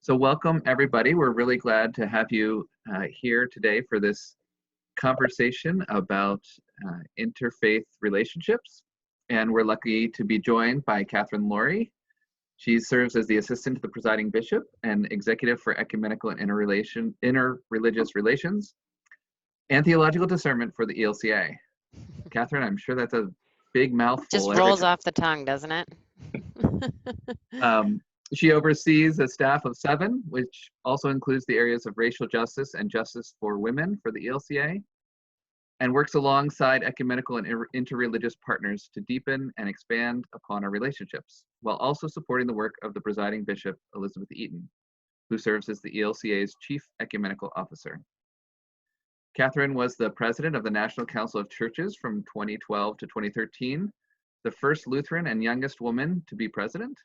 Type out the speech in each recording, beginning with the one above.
So welcome, everybody. We're really glad to have you here today for this conversation about interfaith relationships. And we're lucky to be joined by Katherine Laurie. She serves as the assistant to the presiding bishop and executive for ecumenical and interreligious relations and theological discernment for the ELCA. Katherine, I'm sure that's a big mouthful. Just rolls off the tongue, doesn't it? She oversees a staff of 7, which also includes the areas of racial justice and justice for women for the ELCA, and works alongside ecumenical and interreligious partners to deepen and expand upon our relationships, while also supporting the work of the presiding bishop, Elizabeth Eaton, who serves as the ELCA's chief ecumenical officer. Katherine was the president of the National Council of Churches from 2012 to 2013, the first Lutheran and youngest woman to be president.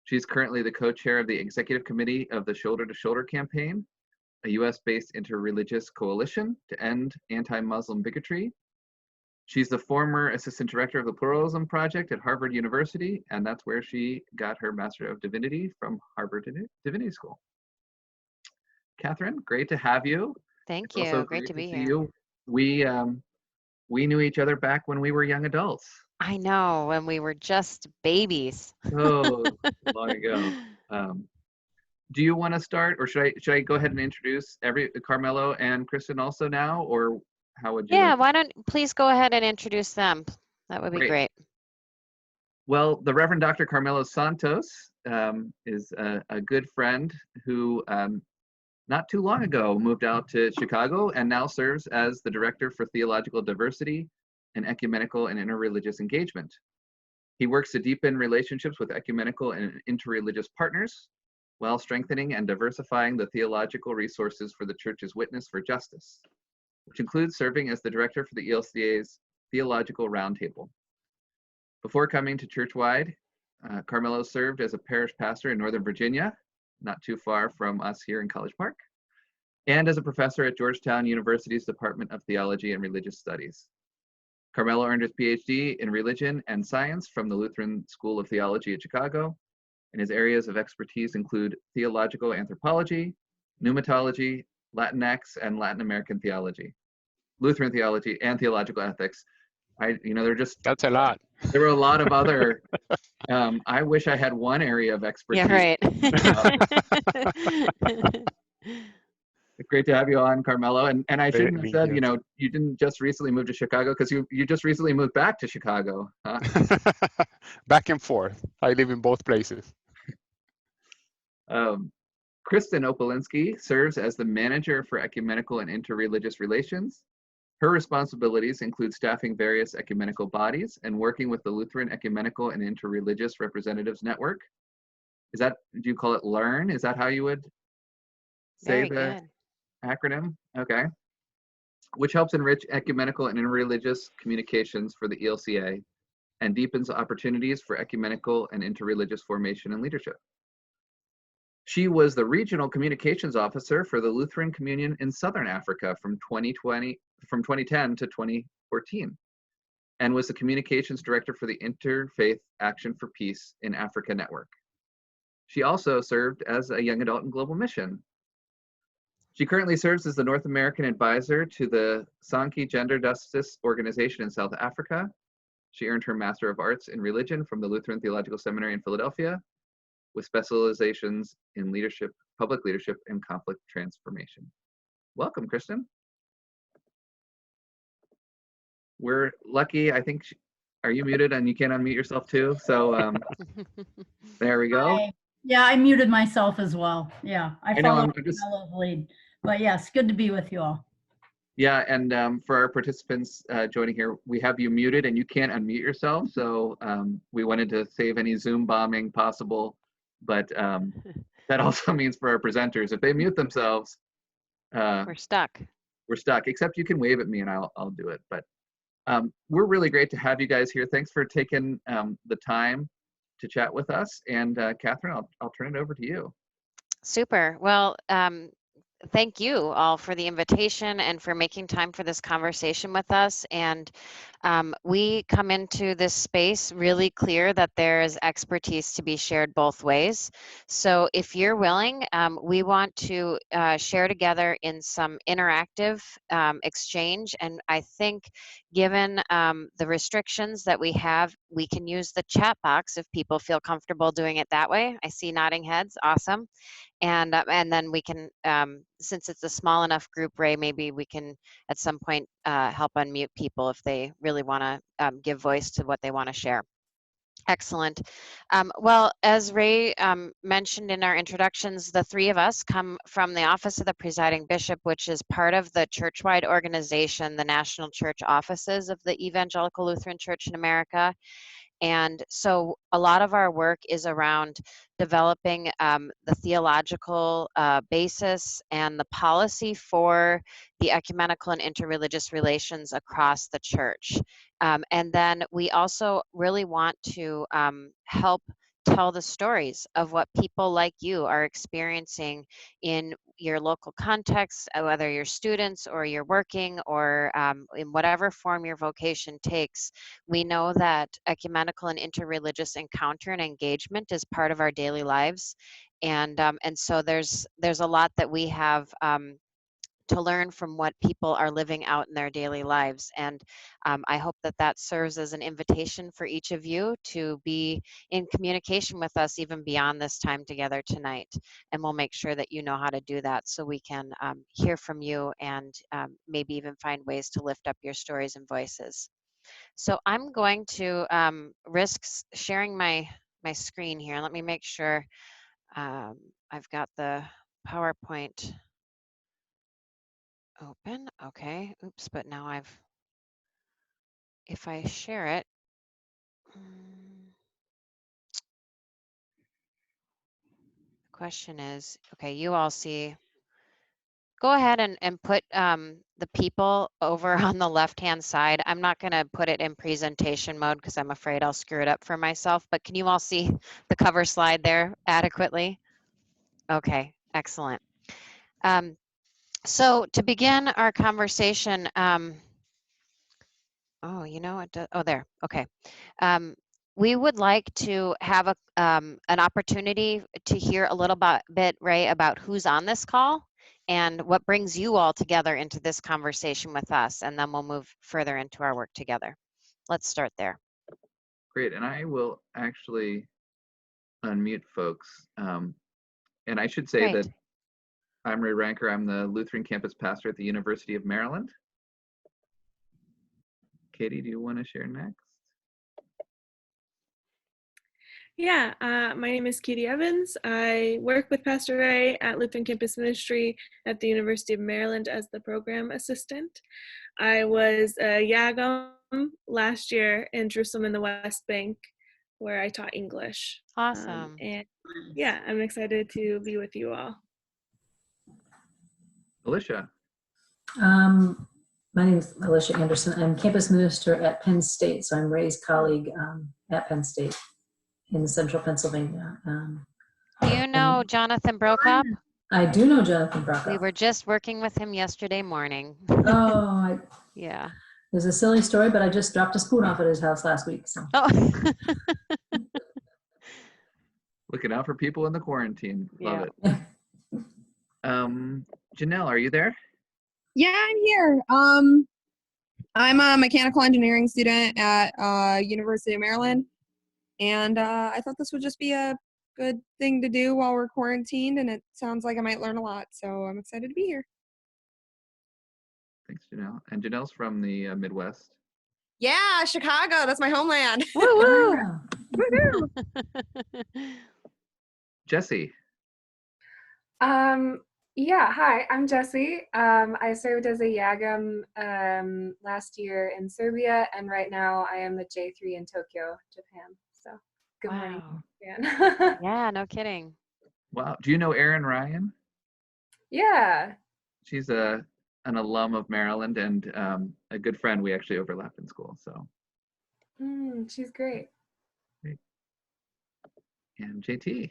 She's currently the co-chair of the executive committee of the Shoulder to Shoulder campaign, a US-based interreligious coalition to end anti-Muslim bigotry. She's the former assistant director of the Pluralism Project at Harvard University, and that's where she got her Master of Divinity from Harvard Divinity School. Katherine, great to have you. Thank you. Also great to be here. You. We knew each other back when we were young adults. I know, when we were just babies. Oh, long ago. Do you want to start, or should I go ahead and introduce Carmelo and Kristin also now, or how would you? Yeah, why don't please go ahead and introduce them? That would be great. Well, the Reverend Dr. Carmelo Santos is a good friend who not too long ago moved out to Chicago and now serves as the Director for Theological Diversity and Ecumenical and Interreligious Engagement. He works to deepen relationships with ecumenical and interreligious partners while strengthening and diversifying the theological resources for the Church's witness for justice, which includes serving as the director for the ELCA's Theological Roundtable. Before coming to Churchwide, Carmelo served as a parish pastor in Northern Virginia, not too far from us here in College Park, and as a professor at Georgetown University's Department of Theology and Religious Studies. Carmelo earned his PhD in religion and science from the Lutheran School of Theology at Chicago, and his areas of expertise include theological anthropology, pneumatology, Latinx and Latin American theology, Lutheran theology, and theological ethics. That's a lot. There were a lot of other. I wish I had one area of expertise. Yeah, right. Great to have you on, Carmelo. And I shouldn't have said, you didn't just recently move to Chicago, because you just recently moved back to Chicago. Huh? Back and forth. I live in both places. Kristin Polinsky serves as the manager for ecumenical and interreligious relations. Her responsibilities include staffing various ecumenical bodies and working with the Lutheran Ecumenical and Interreligious Representatives Network. Do you call it LEARN? Is that how you would say the acronym? Okay. Which helps enrich ecumenical and interreligious communications for the ELCA and deepens opportunities for ecumenical and interreligious formation and leadership. She was the regional communications officer for the Lutheran Communion in Southern Africa from 2010 to 2014, and was the communications director for the Interfaith Action for Peace in Africa Network. She also served as a young adult in global mission. She currently serves as the North American advisor to the Sankey Gender Justice Organization in South Africa. She earned her Master of Arts in Religion from the Lutheran Theological Seminary in Philadelphia, with specializations in leadership, public leadership, and conflict transformation. Welcome, Kristin. We're lucky, I think, are you muted and you can't unmute yourself too? So there we go. Hi. Yeah, I muted myself as well. Yeah, I followed Carmelo's lead. But yes, good to be with you all. Yeah, and for our participants joining here, we have you muted and you can't unmute yourself. So we wanted to save any Zoom bombing possible, but that also means for our presenters, if they mute themselves, we're stuck. We're stuck, except you can wave at me and I'll do it. But we're really great to have you guys here. Thanks for taking the time to chat with us. And Katherine, I'll turn it over to you. Super. Well, thank you all for the invitation and for making time for this conversation with us. And we come into this space really clear that there is expertise to be shared both ways. So if you're willing, we want to share together in some interactive exchange. And I think given the restrictions that we have, we can use the chat box if people feel comfortable doing it that way. I see nodding heads, awesome. And then we can, since it's a small enough group, Ray, maybe we can at some point help unmute people if they really want to give voice to what they want to share. Excellent. Well, as Ray mentioned in our introductions, the three of us come from the Office of the Presiding Bishop, which is part of the church-wide organization, the National Church Offices of the Evangelical Lutheran Church in America. And so a lot of our work is around developing the theological basis and the policy for the ecumenical and interreligious relations across the church. And then we also really want to help tell the stories of what people like you are experiencing in your local context, whether you're students or you're working or in whatever form your vocation takes. We know that ecumenical and interreligious encounter and engagement is part of our daily lives. And so there's a lot that we have to learn from what people are living out in their daily lives. And I hope that that serves as an invitation for each of you to be in communication with us even beyond this time together tonight. And we'll make sure that you know how to do that so we can hear from you and maybe even find ways to lift up your stories and voices. So I'm going to risk sharing my screen here. Let me make sure I've got the PowerPoint open. Okay, oops, but now if I share it, the question is, okay, you all see, go ahead and put the people over on the left-hand side. I'm not gonna put it in presentation mode because I'm afraid I'll screw it up for myself, but can you all see the cover slide there adequately? Okay, excellent. So to begin our conversation, oh, you know what? Oh, there. Okay. We would like to have an opportunity to hear a little bit, Ray, about who's on this call and what brings you all together into this conversation with us, and then we'll move further into our work together. Let's start there. Great, and I will actually unmute folks. And I should say Great. that I'm Ray Ranker. I'm the Lutheran campus pastor at the University of Maryland. Katie, do you want to share next? Yeah, my name is Katie Evans. I work with Pastor Ray at Lutheran Campus Ministry at the University of Maryland as the program assistant. I was a YAGM last year in Jerusalem in the West Bank, where I taught English. Awesome. And yeah, I'm excited to be with you all. Alicia. My name is Alicia Anderson. I'm campus minister at Penn State, so I'm Ray's colleague at Penn State in central Pennsylvania. Do you know Jonathan Brokop? I do know Jonathan Brokop. We were just working with him yesterday morning. Oh, yeah. There's a silly story, but I just dropped a spoon off at his house last week. So. Oh. Looking out for people in the quarantine. Love yeah. it. Janelle, are you there? Yeah, I'm here. I'm a mechanical engineering student at University of Maryland, and I thought this would just be a good thing to do while we're quarantined, and it sounds like I might learn a lot, so I'm excited to be here. Thanks, Janelle. And Janelle's from the Midwest. Yeah, Chicago. That's my homeland. Woo woo! Jesse. Yeah, hi, I'm Jessie. I served as a YAGM last year in Serbia, and right now I am the J3 in Tokyo, Japan. So good morning, Japan. Yeah, no kidding. Wow. Do you know Erin Ryan? Yeah. She's an alum of Maryland and a good friend. We actually overlap in school. So. She's great. And JT.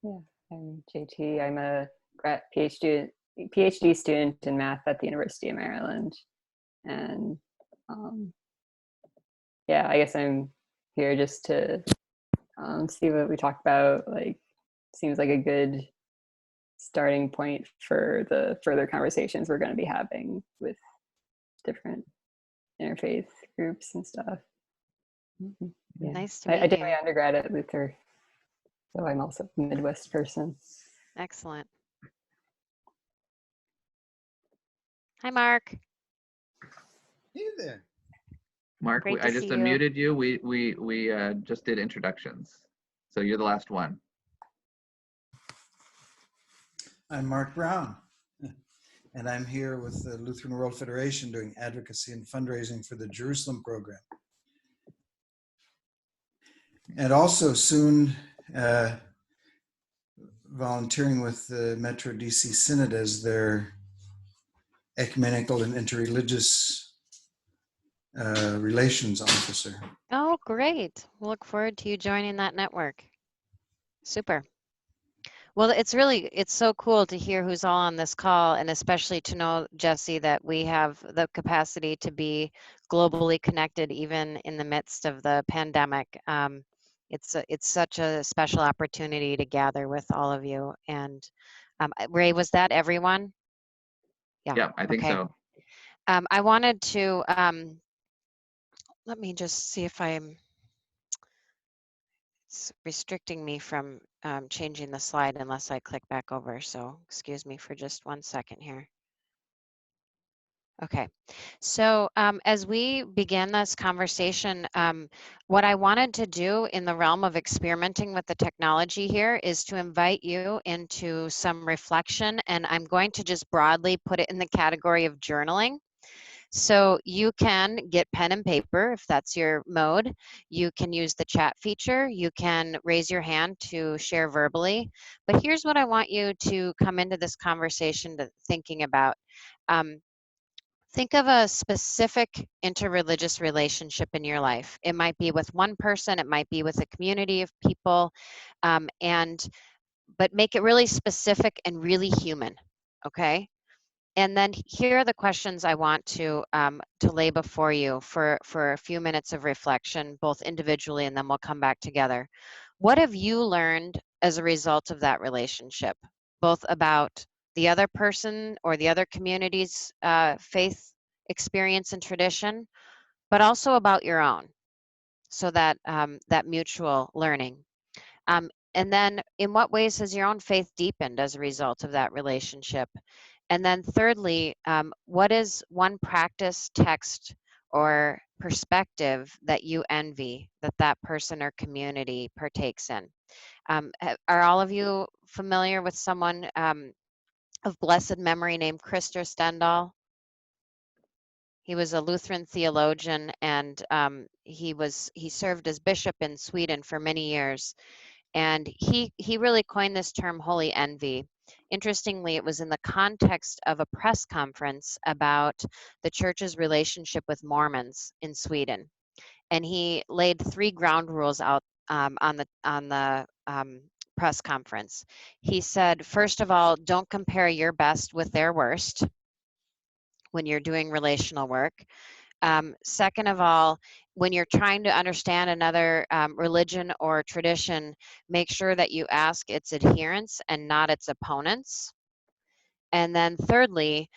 Yeah, I'm JT. I'm a PhD student in math at the University of Maryland. And yeah, I guess I'm here just to see what we talk about. Like, seems like a good starting point for the further conversations we're going to be having with different interfaith groups and stuff. Yeah. Nice to meet you. I did my undergrad at Luther, so I'm also a Midwest person. Excellent. Hi, Mark. Hey there. Mark, Great I to just see you. unmuted you. We just did introductions. So you're the last one. I'm Mark Brown, and I'm here with the Lutheran World Federation doing advocacy and fundraising for the Jerusalem program. And also soon volunteering with the Metro DC Synod as their ecumenical and interreligious relations officer. Oh, great. We'll look forward to you joining that network. Super. Well, it's so cool to hear who's all on this call, and especially to know, Jesse, that we have the capacity to be globally connected even in the midst of the pandemic. It's such a special opportunity to gather with all of you. And Ray, was that everyone? Yeah, I think okay. so. I wanted to, let me just see if it's restricting me from changing the slide unless I click back over. So excuse me for just 1 second here. Okay, so as we begin this conversation, what I wanted to do in the realm of experimenting with the technology here is to invite you into some reflection, and I'm going to just broadly put it in the category of journaling. So you can get pen and paper if that's your mode. You can use the chat feature. You can raise your hand to share verbally. But here's what I want you to come into this conversation thinking about. Think of a specific interreligious relationship in your life. It might be with one person, it might be with a community of people, but make it really specific and really human, okay? And then here are the questions I want to lay before you for a few minutes of reflection, both individually, and then we'll come back together. What have you learned as a result of that relationship, both about the other person or the other community's faith experience and tradition, but also about your own, so that that mutual learning. And then in what ways has your own faith deepened as a result of that relationship? And then thirdly, what is one practice, text, or perspective that you envy that that person or community partakes in? Are all of you familiar with someone of blessed memory named Krister Stendahl? He was a Lutheran theologian, and he served as bishop in Sweden for many years. And he really coined this term holy envy. Interestingly, it was in the context of a press conference about the church's relationship with Mormons in Sweden. And he laid 3 ground rules out on the press conference. He said, first of all, don't compare your best with their worst when you're doing relational work. Second of all, when you're trying to understand another religion or tradition, make sure that you ask its adherents and not its opponents. And then thirdly,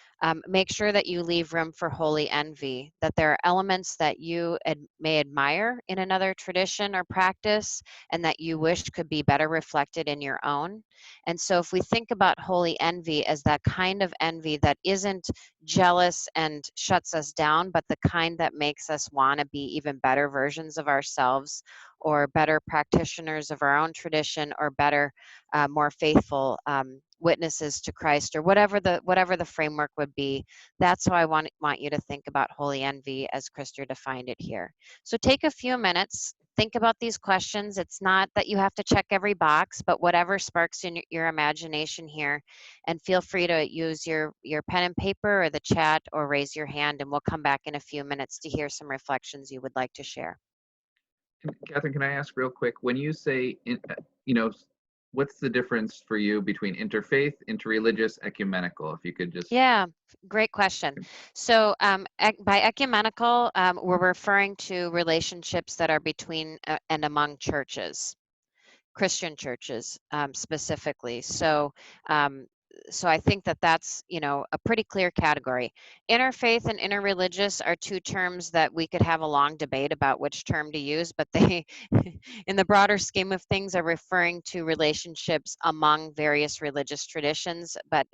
make sure that you leave room for holy envy, that there are elements that you may admire in another tradition or practice and that you wish could be better reflected in your own. And so if we think about holy envy as that kind of envy that isn't jealous and shuts us down, but the kind that makes us want to be even better versions of ourselves, or better practitioners of our own tradition, or better, more faithful witnesses to Christ, or whatever the framework would be. That's how I want you to think about holy envy as Krister defined it here. So take a few minutes, think about these questions. It's not that you have to check every box, but whatever sparks in your imagination here, and feel free to use your pen and paper or the chat, or raise your hand, and we'll come back in a few minutes to hear some reflections you would like to share. Katherine, can I ask real quick, when you say, what's the difference for you between interfaith, interreligious, ecumenical? If you could just. Yeah, great question. So by ecumenical, we're referring to relationships that are between and among churches, Christian churches specifically. So I think that that's, a pretty clear category. Interfaith and interreligious are two terms that we could have a long debate about which term to use, but they, in the broader scheme of things, are referring to relationships among various religious traditions, but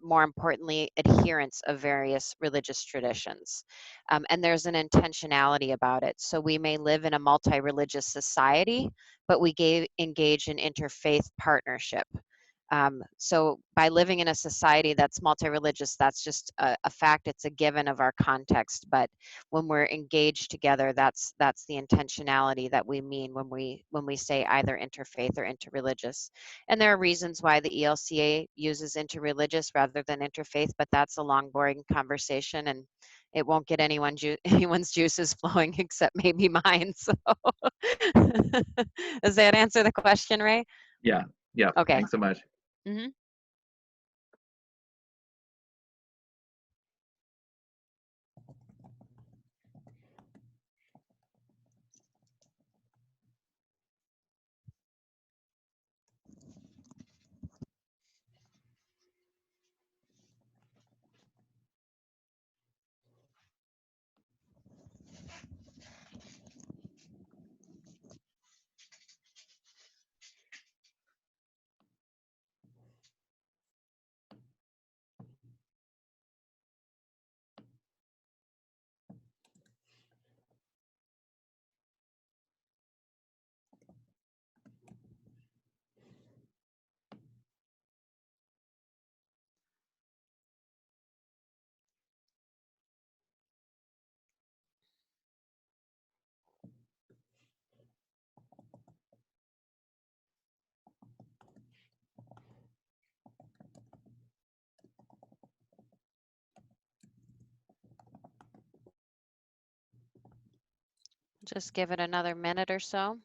more importantly, adherents of various religious traditions. And there's an intentionality about it. So we may live in a multi-religious society, but we engage in interfaith partnership. So by living in a society that's multi-religious, that's just a fact. It's a given of our context. But when we're engaged together, that's the intentionality that we mean when we say either interfaith or interreligious. And there are reasons why the ELCA uses interreligious rather than interfaith, but that's a long, boring conversation, and it won't get anyone's juices flowing except maybe mine. So does that answer the question, Ray? Yeah. Okay. Thanks so much. Mm-hmm. Just give it another minute or so.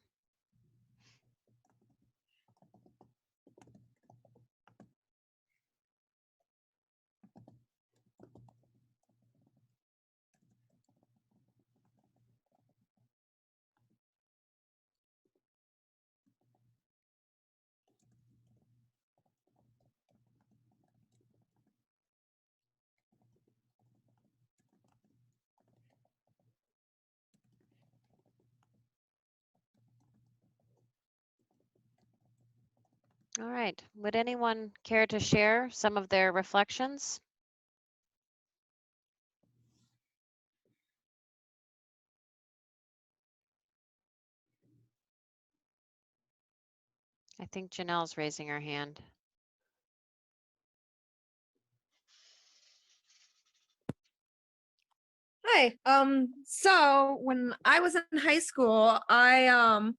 All right. Would anyone care to share some of their reflections? I think Janelle's raising her hand. Hi. So when I was in high school, I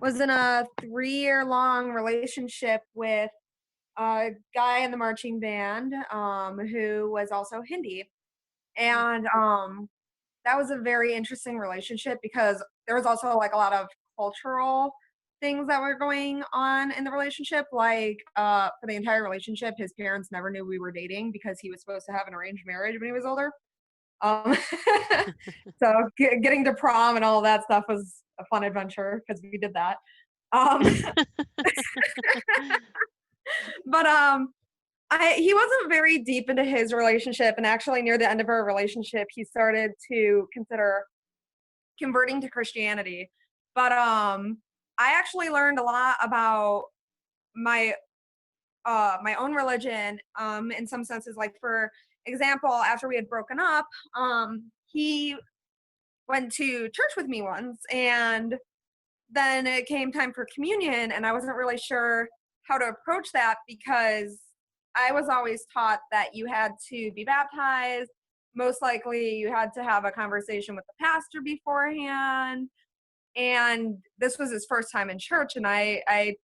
was in a 3-year-long relationship with a guy in the marching band who was also Hindi. And that was a very interesting relationship because there was also like a lot of cultural things that were going on in the relationship. Like for the entire relationship, his parents never knew we were dating because he was supposed to have an arranged marriage when he was older. So getting to prom and all that stuff was a fun adventure because we did that. But he wasn't very deep into his relationship, and actually near the end of our relationship, he started to consider converting to Christianity. But I actually learned a lot about my own religion in some senses. Like, for example, after we had broken up, he went to church with me once, and then it came time for communion, and I wasn't really sure how to approach that because I was always taught that you had to be baptized. Most likely you had to have a conversation with the pastor beforehand. And this was his first time in church. And I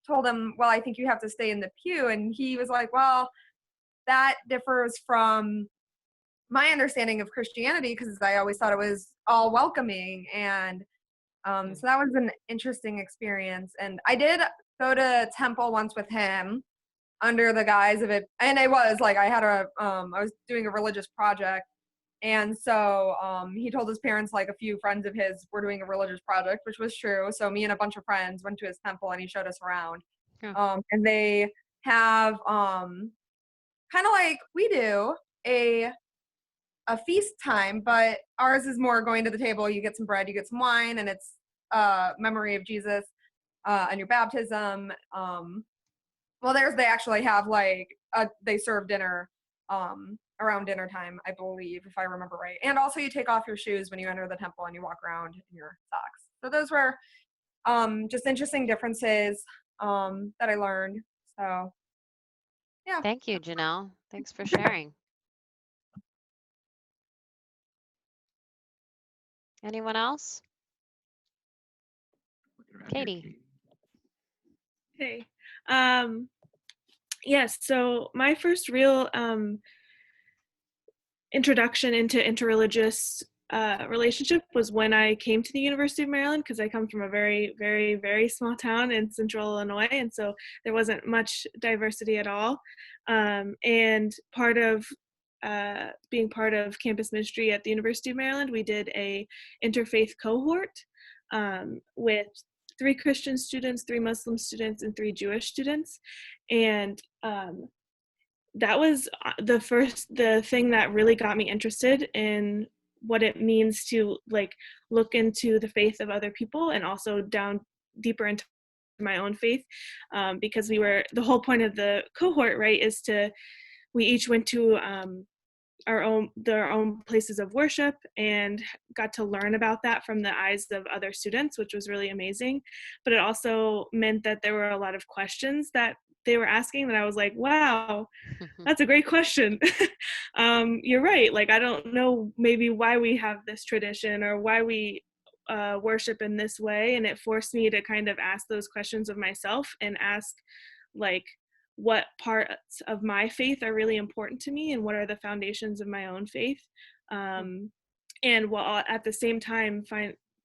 told him, well, I think you have to stay in the pew. And he was like, well, that differs from my understanding of Christianity because I always thought it was all welcoming. And so that was an interesting experience. And I did go to temple once with him under the guise of it. And it was like, I was doing a religious project. And so he told his parents, like a few friends of his were doing a religious project, which was true. So me and a bunch of friends went to his temple and he showed us around. Yeah. And they have kind of like we do a feast time, but ours is more going to the table. You get some bread, you get some wine, and it's memory of Jesus and your baptism. Well, they actually have like they serve dinner around dinner time, I believe, if I remember right. And also you take off your shoes when you enter the temple and you walk around in your socks. So those were just interesting differences that I learned. So yeah. Thank you, Janelle. Thanks for sharing. Anyone else? Katie. Hey. Yes, so my first real introduction into interreligious relationship was when I came to the University of Maryland, because I come from a very, very, very small town in central Illinois, and so there wasn't much diversity at all. And part of being part of campus ministry at the University of Maryland, we did a interfaith cohort with 3 Christian students, 3 Muslim students, and 3 Jewish students. And that was the thing that really got me interested in what it means to like look into the faith of other people and also down deeper into my own faith, because the whole point of the cohort, right, is we each went to our own places of worship and got to learn about that from the eyes of other students, which was really amazing. But it also meant that there were a lot of questions that they were asking that I was like, wow, that's a great question. You're right. Like, I don't know maybe why we have this tradition or why we worship in this way. And it forced me to kind of ask those questions of myself and ask, like, what parts of my faith are really important to me and what are the foundations of my own faith. And while at the same time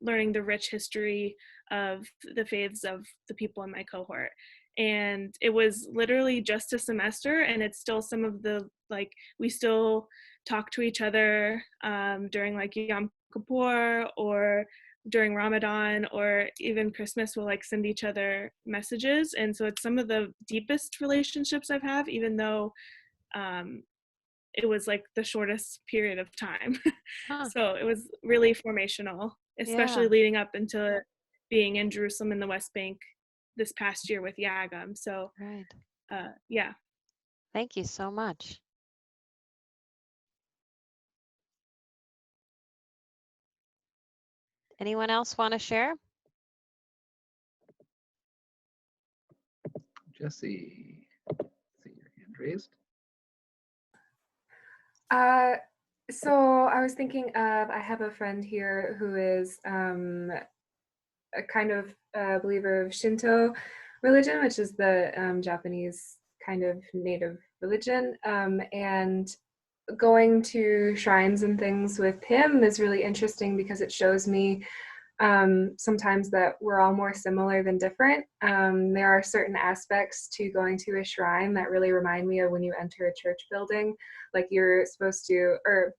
learning the rich history of the faiths of the people in my cohort. And it was literally just a semester, and it's still some of the, like, we still talk to each other during like Yom Kippur or during Ramadan or even Christmas. We'll like send each other messages. And so it's some of the deepest relationships I've had, even though it was like the shortest period of time. So it was really formational, especially leading up into being in Jerusalem and the West Bank this past year with Yagam. So yeah. Thank you so much. Anyone else want to share? Jesse, see your hand raised. So I was thinking of, I have a friend here who is a kind of believer of Shinto religion, which is the Japanese kind of native religion. And going to shrines and things with him is really interesting because it shows me sometimes that we're all more similar than different. There are certain aspects to going to a shrine that really remind me of when you enter a church building, like you're supposed to, or,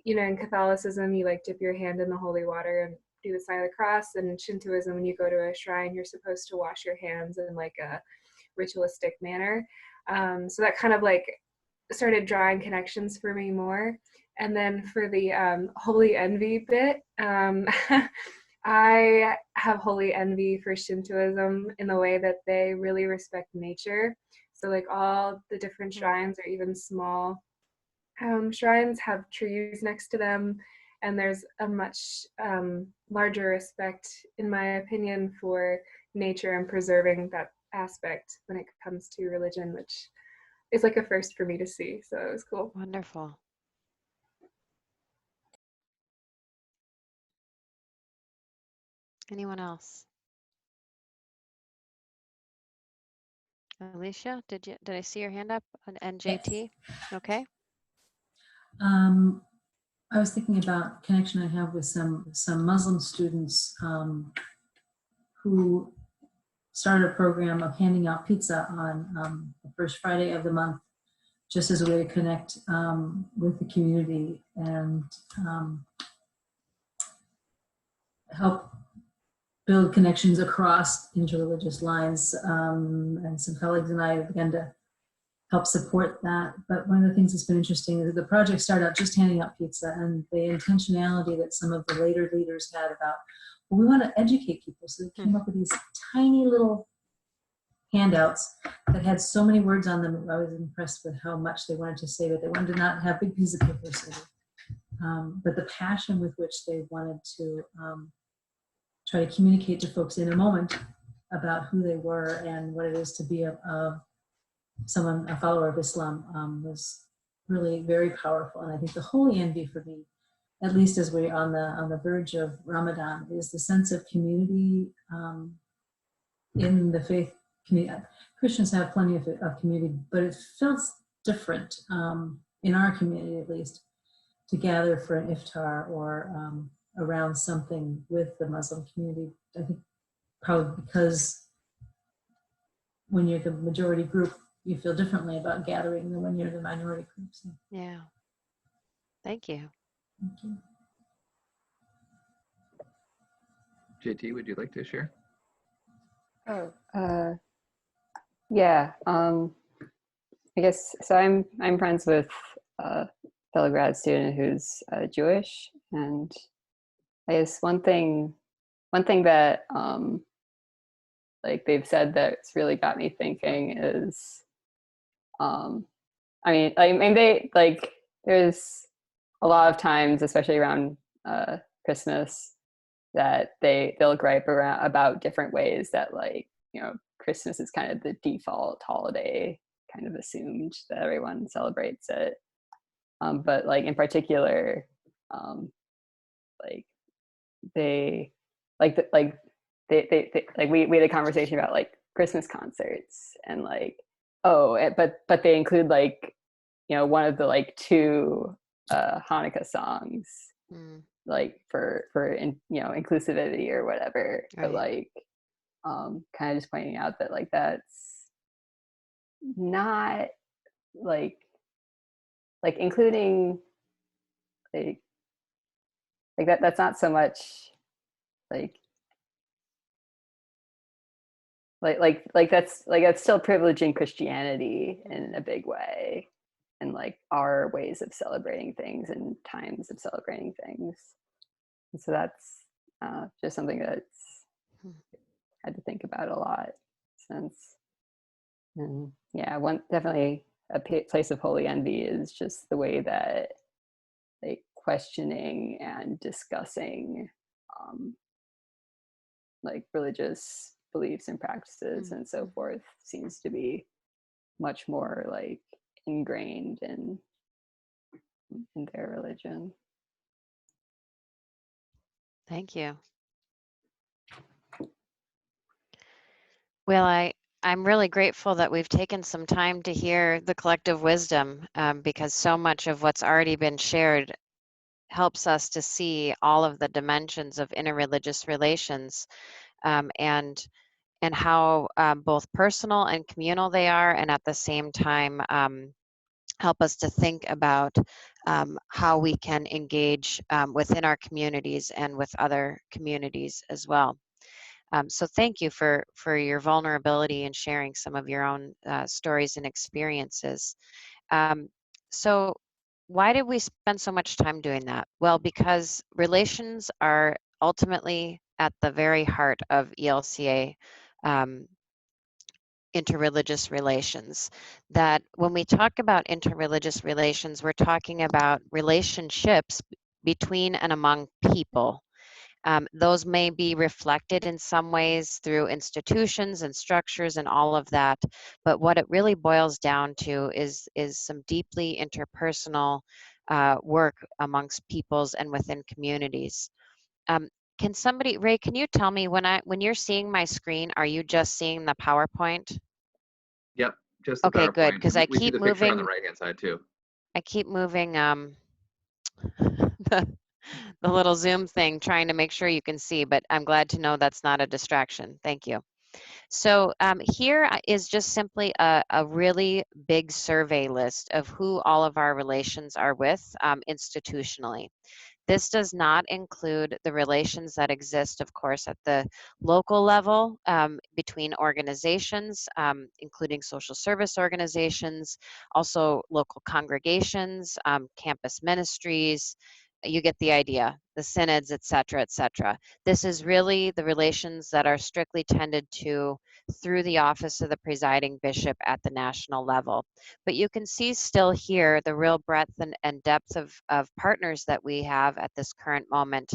you know, in Catholicism, you like dip your hand in the holy water and do the sign of the cross. And in Shintoism, when you go to a shrine, you're supposed to wash your hands in like a ritualistic manner. So that kind of like started drawing connections for me more. And then for the holy envy bit, I have holy envy for Shintoism in the way that they really respect nature. So like all the different shrines or even small shrines have trees next to them. And there's a much larger respect, in my opinion, for nature and preserving that aspect when it comes to religion, which is like a first for me to see. So it was cool. Wonderful. Anyone else? Alicia, did I see your hand up? And JT? Okay. I was thinking about connection I have with some Muslim students who started a program of handing out pizza on the first Friday of the month, just as a way to connect with the community and help build connections across interreligious lines. And some colleagues and I have begun to help support that. But one of the things that's been interesting is that the project started out just handing out pizza, and the intentionality that some of the later leaders had about, well, we want to educate people. So they came up with these tiny little handouts that had so many words on them. I was impressed with how much they wanted to say, but they wanted to not have big pieces of paper. So but the passion with which they wanted to try to communicate to folks in a moment about who they were and what it is to be a follower of Islam was really very powerful. And I think the holy envy for me, at least as we're on the verge of Ramadan, is the sense of community in the faith community. Christians have plenty of community, but it feels different in our community, at least, to gather for an iftar or around something with the Muslim community. I think probably because when you're the majority group, you feel differently about gathering than when you're the minority group. So. Yeah. Thank you. Thank you. JT, would you like to share? Oh, yeah. I guess so. I'm friends with a fellow grad student who's Jewish, and I guess one thing that like they've said that's really got me thinking is, I mean, they like there's a lot of times, especially around Christmas, that they'll gripe about different ways that, like, you know, Christmas is kind of the default holiday, kind of assumed that everyone celebrates it. But like in particular, like they like we had a conversation about like Christmas concerts and like, but they include, like, you know, one of the like two Hanukkah songs, like for you know, inclusivity or whatever. Right. But like kind of just pointing out that like that's not like including like that's not so much like that's still privileging Christianity in a big way, and like our ways of celebrating things and times of celebrating things. And so that's just something that's had to think about a lot since. And yeah, definitely a place of holy envy is just the way that like questioning and discussing like religious beliefs and practices and so forth seems to be much more like ingrained in their religion. Thank you. Well, I'm really grateful that we've taken some time to hear the collective wisdom, because so much of what's already been shared helps us to see all of the dimensions of interreligious relations, and how both personal and communal they are, and at the same time help us to think about how we can engage within our communities and with other communities as well. So thank you for your vulnerability and sharing some of your own stories and experiences. So why did we spend so much time doing that? Well, because relations are ultimately at the very heart of ELCA interreligious relations. That when we talk about interreligious relations, we're talking about relationships between and among people. Those may be reflected in some ways through institutions and structures and all of that, but what it really boils down to is some deeply interpersonal work amongst peoples and within communities. Can somebody, Ray, can you tell me when you're seeing my screen, are you just seeing the PowerPoint? Yep, just the okay, PowerPoint. Good, because I we keep see the picture moving on the right-hand side too. I keep moving the little Zoom thing, trying to make sure you can see, but I'm glad to know that's not a distraction. Thank you. So here is just simply a really big survey list of who all of our relations are with institutionally. This does not include the relations that exist, of course, at the local level between organizations, including social service organizations, also local congregations, campus ministries. You get the idea, the synods, et cetera, et cetera. This is really the relations that are strictly tended to through the office of the presiding bishop at the national level. But you can see still here the real breadth and depth of partners that we have at this current moment.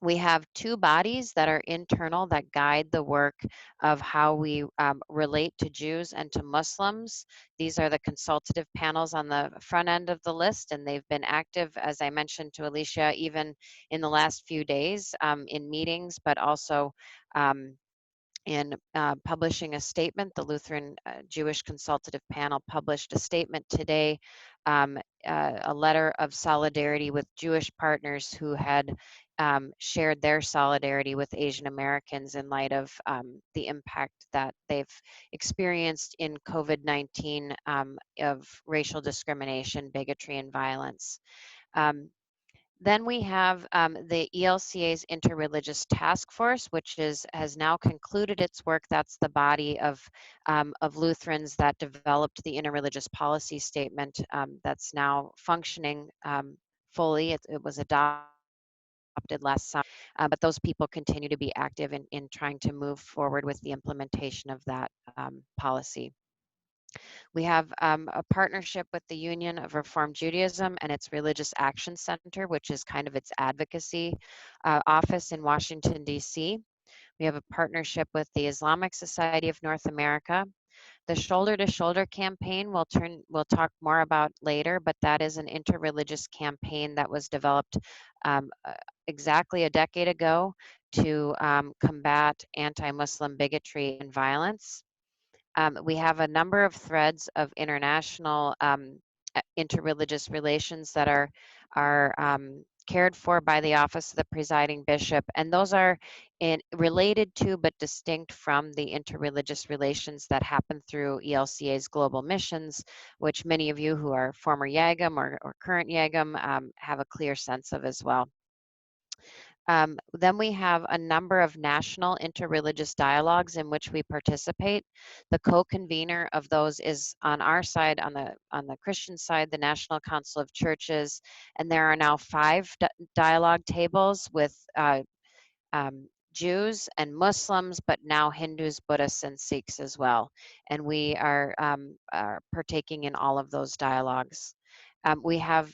We have two bodies that are internal that guide the work of how we relate to Jews and to Muslims. These are the consultative panels on the front end of the list, and they've been active, as I mentioned to Alicia, even in the last few days in meetings, but also in publishing a statement. The Lutheran Jewish Consultative Panel published a statement today, a letter of solidarity with Jewish partners who had shared their solidarity with Asian Americans in light of the impact that they've experienced in COVID-19 of racial discrimination, bigotry, and violence. Then we have the ELCA's Interreligious Task Force, which has now concluded its work. That's the body of Lutherans that developed the Interreligious Policy Statement that's now functioning fully. It was adopted last summer, but those people continue to be active in trying to move forward with the implementation of that policy. We have a partnership with the Union of Reformed Judaism and its Religious Action Center, which is kind of its advocacy office in Washington, D.C. We have a partnership with the Islamic Society of North America. The Shoulder to Shoulder campaign we'll talk more about later, but that is an interreligious campaign that was developed exactly a decade ago to combat anti-Muslim bigotry and violence. We have a number of threads of international interreligious relations that are cared for by the Office of the Presiding Bishop, and those are related to but distinct from the interreligious relations that happen through ELCA's global missions, which many of you who are former YAGM or current YAGM have a clear sense of as well. Then we have a number of national interreligious dialogues in which we participate. The co-convener of those is on our side, on the Christian side, the National Council of Churches, and there are now 5 dialogue tables with Jews and Muslims, but now Hindus, Buddhists, and Sikhs as well. And we are partaking in all of those dialogues. We have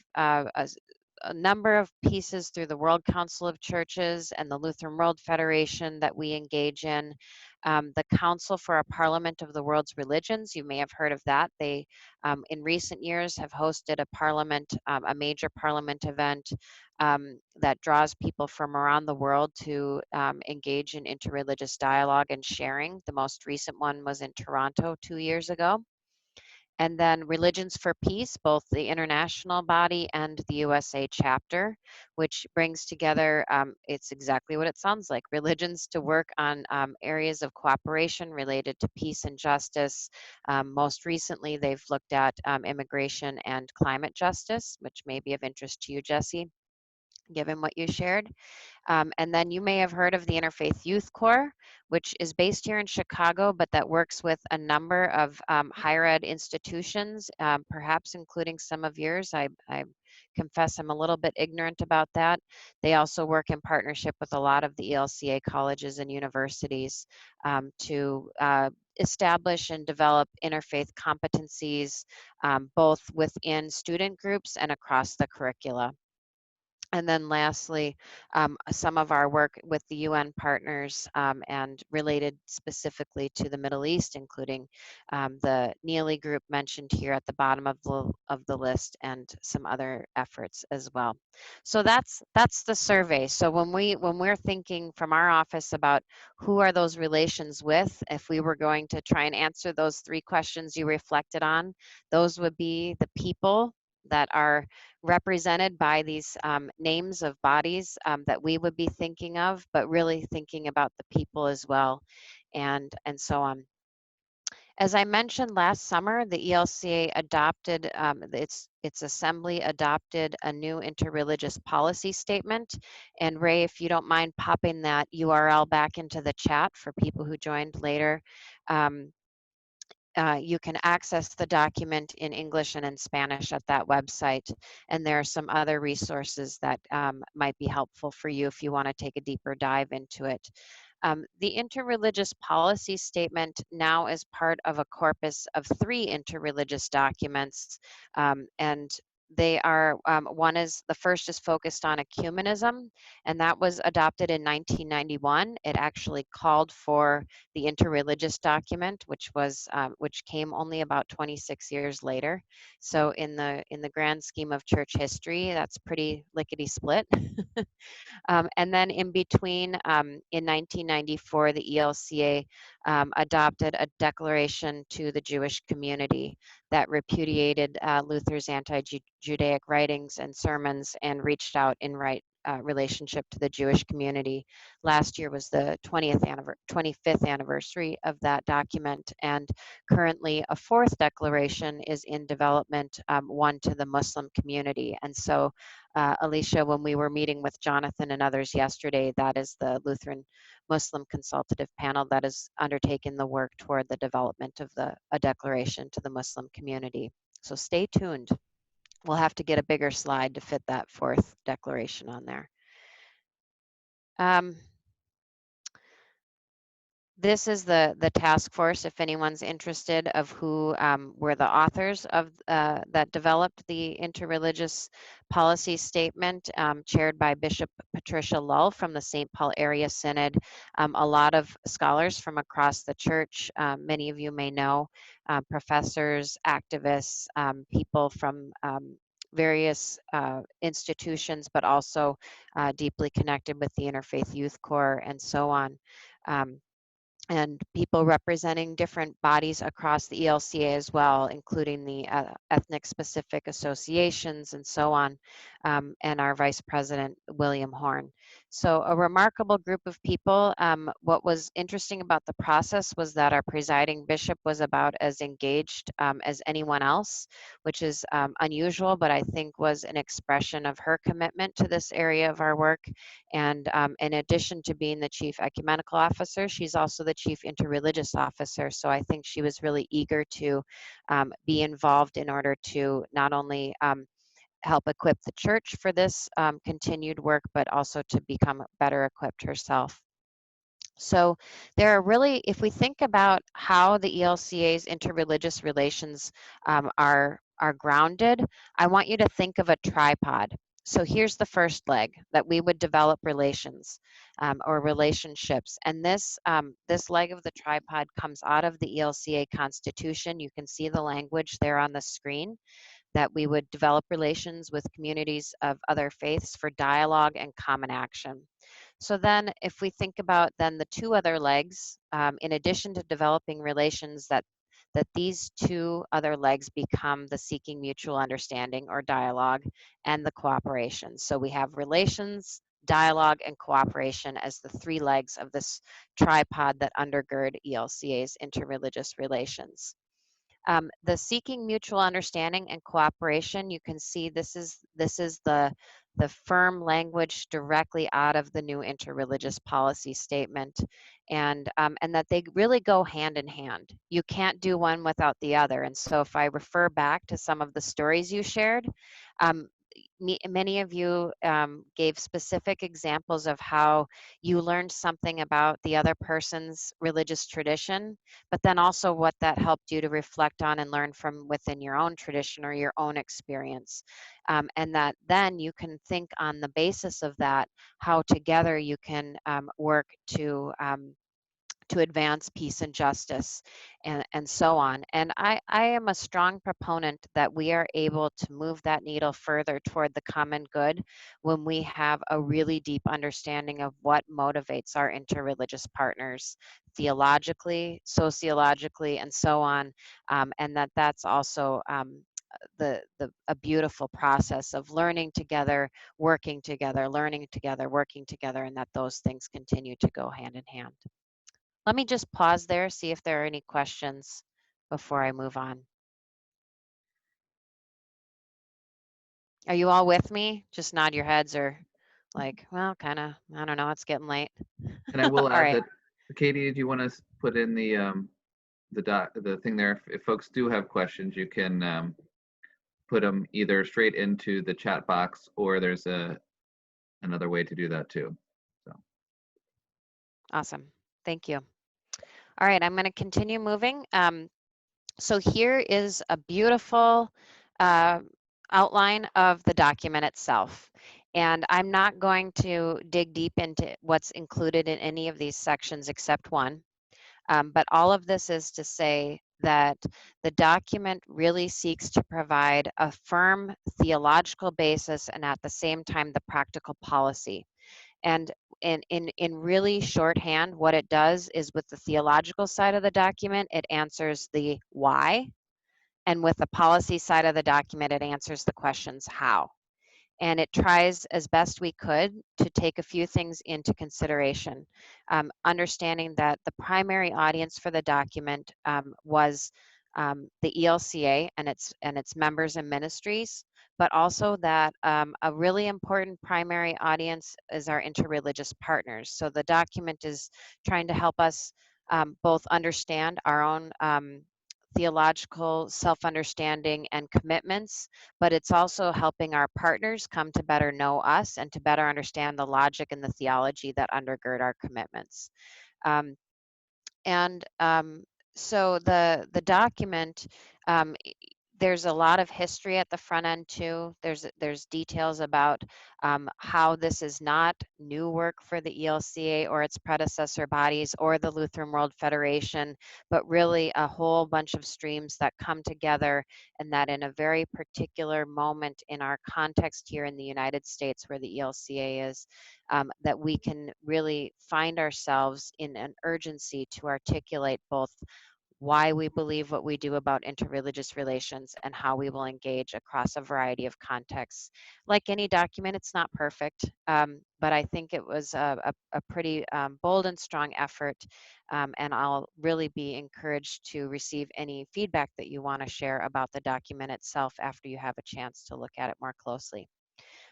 a number of pieces through the World Council of Churches and the Lutheran World Federation that we engage in. The Council for a Parliament of the World's Religions, you may have heard of that. They, in recent years, have hosted a parliament, a major parliament event that draws people from around the world to engage in interreligious dialogue and sharing. The most recent one was in Toronto 2 years ago. And then Religions for Peace, both the international body and the USA chapter, which brings together, it's exactly what it sounds like, religions to work on areas of cooperation related to peace and justice. Most recently, they've looked at immigration and climate justice, which may be of interest to you, Jesse, given what you shared. And then you may have heard of the Interfaith Youth Corps, which is based here in Chicago, but that works with a number of higher ed institutions, perhaps including some of yours. I confess I'm a little bit ignorant about that. They also work in partnership with a lot of the ELCA colleges and universities to establish and develop interfaith competencies, both within student groups and across the curricula. And then lastly, some of our work with the UN partners and related specifically to the Middle East, including the Neely group mentioned here at the bottom of the list and some other efforts as well. So that's the survey. So when we're thinking from our office about who are those relations with, if we were going to try and answer those 3 questions you reflected on, those would be the people that are represented by these names of bodies that we would be thinking of, but really thinking about the people as well. and so on. As I mentioned last summer, the ELCA adopted, its assembly adopted a new interreligious policy statement. And Ray, if you don't mind popping that URL back into the chat for people who joined later, you can access the document in English and in Spanish at that website. And there are some other resources that might be helpful for you if you want to take a deeper dive into it. The interreligious policy statement now is part of a corpus of 3 interreligious documents, and they are, the first is focused on ecumenism, and that was adopted in 1991. It actually called for the interreligious document, which came only about 26 years later. So in the grand scheme of church history, that's pretty lickety split. And then in between, in 1994, the ELCA adopted a declaration to the Jewish community that repudiated Luther's anti-Judaic writings and sermons and reached out in relationship to the Jewish community. Last year was the 25th anniversary of that document, and currently a 4th declaration is in development, one to the Muslim community. And so Alicia, when we were meeting with Jonathan and others yesterday, that is the Lutheran Muslim Consultative Panel that is undertaking the work toward the development of a declaration to the Muslim community. So stay tuned. We'll have to get a bigger slide to fit that 4th declaration on there. This is the task force, if anyone's interested, of who were the authors of that developed the interreligious policy statement, chaired by Bishop Patricia Lull from the St. Paul Area Synod. A lot of scholars from across the church, many of you may know, professors, activists, people from various institutions, but also deeply connected with the Interfaith Youth Corps and so on. And people representing different bodies across the ELCA as well, including the ethnic specific associations and so on, and our Vice President, William Horn. So a remarkable group of people. What was interesting about the process was that our presiding bishop was about as engaged as anyone else, which is unusual, but I think was an expression of her commitment to this area of our work. And in addition to being the Chief Ecumenical Officer, she's also the Chief Interreligious Officer. So I think she was really eager to be involved in order to not only help equip the church for this continued work, but also to become better equipped herself. So there are really, if we think about how the ELCA's interreligious relations are grounded, I want you to think of a tripod. So here's the first leg, that we would develop relations or relationships. And this leg of the tripod comes out of the ELCA Constitution. You can see the language there on the screen, that we would develop relations with communities of other faiths for dialogue and common action. So then if we think about then the 2 other legs, in addition to developing relations, that these 2 other legs become the seeking mutual understanding or dialogue and the cooperation. So we have relations, dialogue, and cooperation as the 3 legs of this tripod that undergird ELCA's interreligious relations. The seeking mutual understanding and cooperation, you can see this is the firm language directly out of the new interreligious policy statement, and that they really go hand in hand. You can't do one without the other. And so if I refer back to some of the stories you shared, many of you gave specific examples of how you learned something about the other person's religious tradition, but then also what that helped you to reflect on and learn from within your own tradition or your own experience. And that then you can think on the basis of that, how together you can work to advance peace and justice and so on. And I am a strong proponent that we are able to move that needle further toward the common good when we have a really deep understanding of what motivates our interreligious partners theologically, sociologically, and so on. And that's also a beautiful process of learning together, working together, learning together, working together, and that those things continue to go hand in hand. Let me just pause there, see if there are any questions before I move on. Are you all with me? Just nod your heads or like, well, kind of, I don't know, it's getting late. And I will All add right. that, Katie, do you want to put in the thing there? If folks do have questions, you can put them either straight into the chat box, or there's another way to do that too. So Awesome. Thank you. All right, I'm going to continue moving. So here is a beautiful outline of the document itself. And I'm not going to dig deep into what's included in any of these sections except one. But all of this is to say that the document really seeks to provide a firm theological basis and at the same time the practical policy. And in really shorthand, what it does is with the theological side of the document, it answers the why. And with the policy side of the document, it answers the questions how. And it tries as best we could to take a few things into consideration, understanding that the primary audience for the document was the ELCA and its members and ministries, but also that a really important primary audience is our interreligious partners. So the document is trying to help us both understand our own theological self-understanding and commitments, but it's also helping our partners come to better know us and to better understand the logic and the theology that undergird our commitments. So the document, there's a lot of history at the front end too. There's details about how this is not new work for the ELCA or its predecessor bodies or the Lutheran World Federation, but really a whole bunch of streams that come together, and that in a very particular moment in our context here in the United States where the ELCA is, that we can really find ourselves in an urgency to articulate both why we believe what we do about interreligious relations and how we will engage across a variety of contexts. Like any document, it's not perfect, but I think it was a pretty bold and strong effort, and I'll really be encouraged to receive any feedback that you want to share about the document itself after you have a chance to look at it more closely.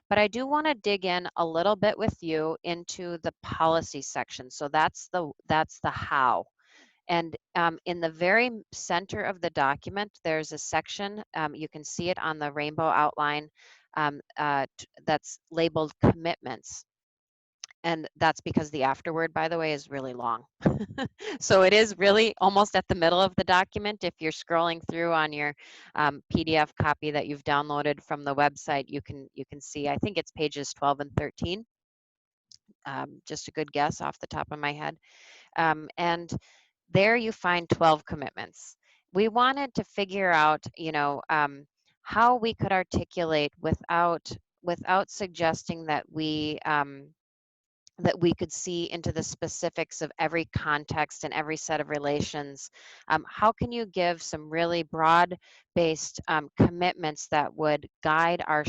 But I do want to dig in a little bit with you into the policy section. So that's the how. And in the very center of the document, there's a section, you can see it on the rainbow outline, that's labeled commitments. And that's because the afterword, by the way, is really long. So it is really almost at the middle of the document. If you're scrolling through on your PDF copy that you've downloaded from the website, you can see, I think it's pages 12 and 13. Just a good guess off the top of my head. And there you find 12 commitments. We wanted to figure out, how we could articulate without suggesting that we could see into the specifics of every context and every set of relations. How can you give some really broad-based commitments that would guide our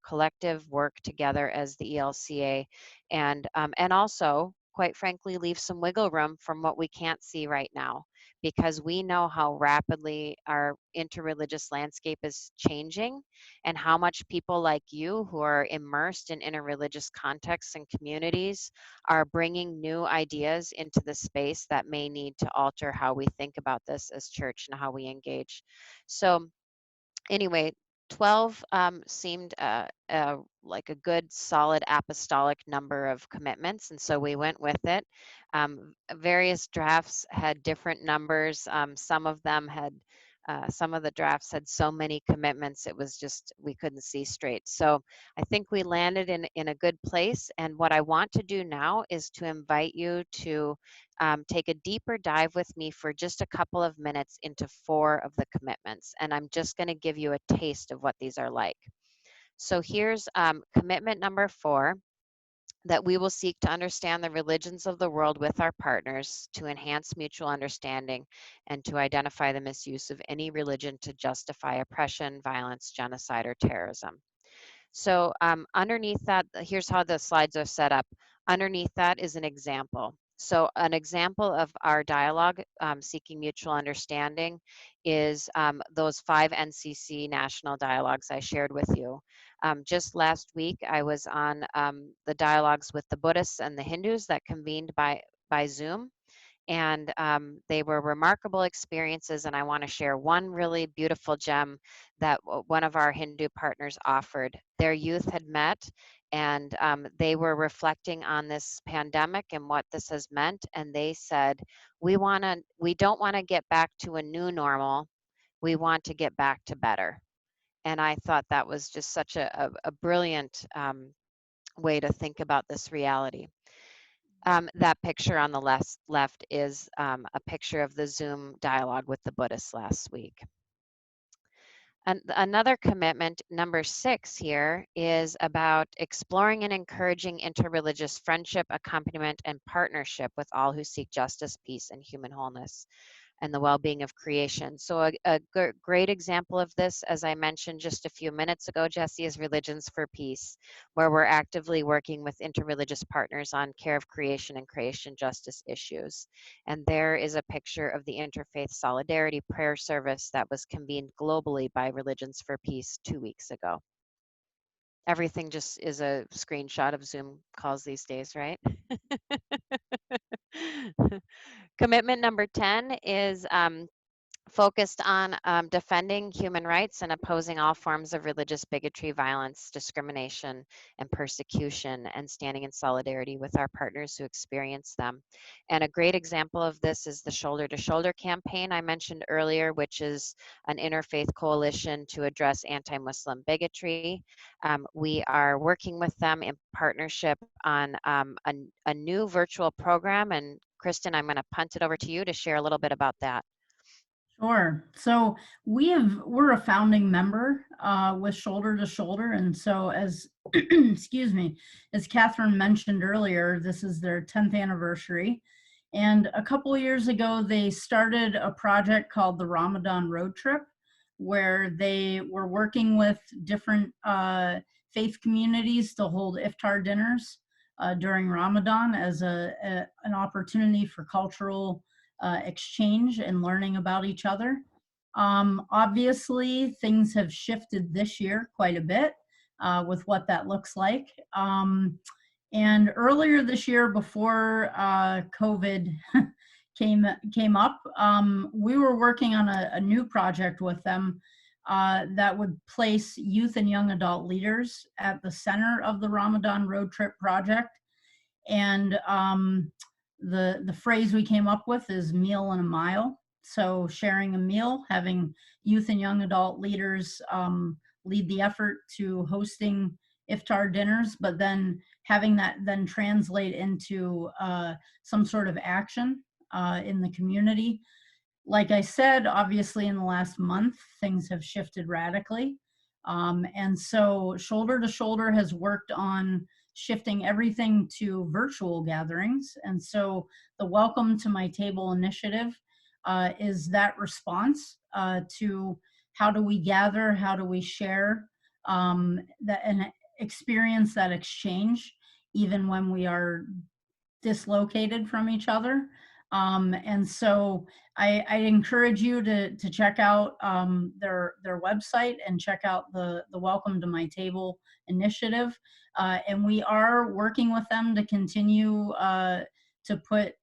collective work together as the ELCA, and also, quite frankly, leave some wiggle room from what we can't see right now, because we know how rapidly our interreligious landscape is changing and how much people like you who are immersed in interreligious contexts and communities are bringing new ideas into the space that may need to alter how we think about this as church and how we engage. So anyway, 12 seemed like a good solid apostolic number of commitments, and so we went with it. Various drafts had different numbers. Some of the drafts had so many commitments, it was just, we couldn't see straight. So I think we landed in a good place, and what I want to do now is to invite you to take a deeper dive with me for just a couple of minutes into 4 of the commitments, and I'm just going to give you a taste of what these are like. So here's commitment number 4, that we will seek to understand the religions of the world with our partners to enhance mutual understanding and to identify the misuse of any religion to justify oppression, violence, genocide, or terrorism. So underneath that, here's how the slides are set up. Underneath that is an example. So an example of our dialogue, seeking mutual understanding, is those 5 NCC national dialogues I shared with you. Just last week, I was on the dialogues with the Buddhists and the Hindus that convened by Zoom. And they were remarkable experiences, and I want to share one really beautiful gem that one of our Hindu partners offered. Their youth had met, and they were reflecting on this pandemic and what this has meant, and they said, we don't want to get back to a new normal, we want to get back to better. And I thought that was just such a brilliant way to think about this reality. That picture on the left is a picture of the Zoom dialogue with the Buddhists last week. And another commitment, number 6 here, is about exploring and encouraging interreligious friendship, accompaniment, and partnership with all who seek justice, peace, and human wholeness, and the well-being of creation. So a great example of this, as I mentioned just a few minutes ago, Jesse, is Religions for Peace, where we're actively working with interreligious partners on care of creation and creation justice issues. And there is a picture of the Interfaith Solidarity Prayer Service that was convened globally by Religions for Peace 2 weeks ago. Everything just is a screenshot of Zoom calls these days, right? Commitment number 10 is focused on defending human rights and opposing all forms of religious bigotry, violence, discrimination, and persecution, and standing in solidarity with our partners who experience them. And a great example of this is the Shoulder to Shoulder campaign I mentioned earlier, which is an interfaith coalition to address anti-Muslim bigotry. We are working with them in partnership on a new virtual program, and Kristin, I'm going to punt it over to you to share a little bit about that. Sure. So we're a founding member with Shoulder to Shoulder. And so as, excuse me, as Katherine mentioned earlier, this is their 10th anniversary. And a couple of years ago, they started a project called the Ramadan Road Trip, where they were working with different faith communities to hold iftar dinners during Ramadan as an opportunity for cultural exchange and learning about each other. Obviously, things have shifted this year quite a bit with what that looks like. And earlier this year, before COVID came up, we were working on a new project with them that would place youth and young adult leaders at the center of the Ramadan Road Trip project. And the phrase we came up with is meal and a mile. So sharing a meal, having youth and young adult leaders lead the effort to hosting iftar dinners, but then having that then translate into some sort of action in the community. Like I said, obviously in the last month, things have shifted radically. And so Shoulder to Shoulder has worked on shifting everything to virtual gatherings. And so the Welcome to My Table initiative is that response to how do we gather, how do we share that and experience that exchange, even when we are dislocated from each other. And so I encourage you to check out their website and check out the Welcome to My Table initiative. And we are working with them to continue to put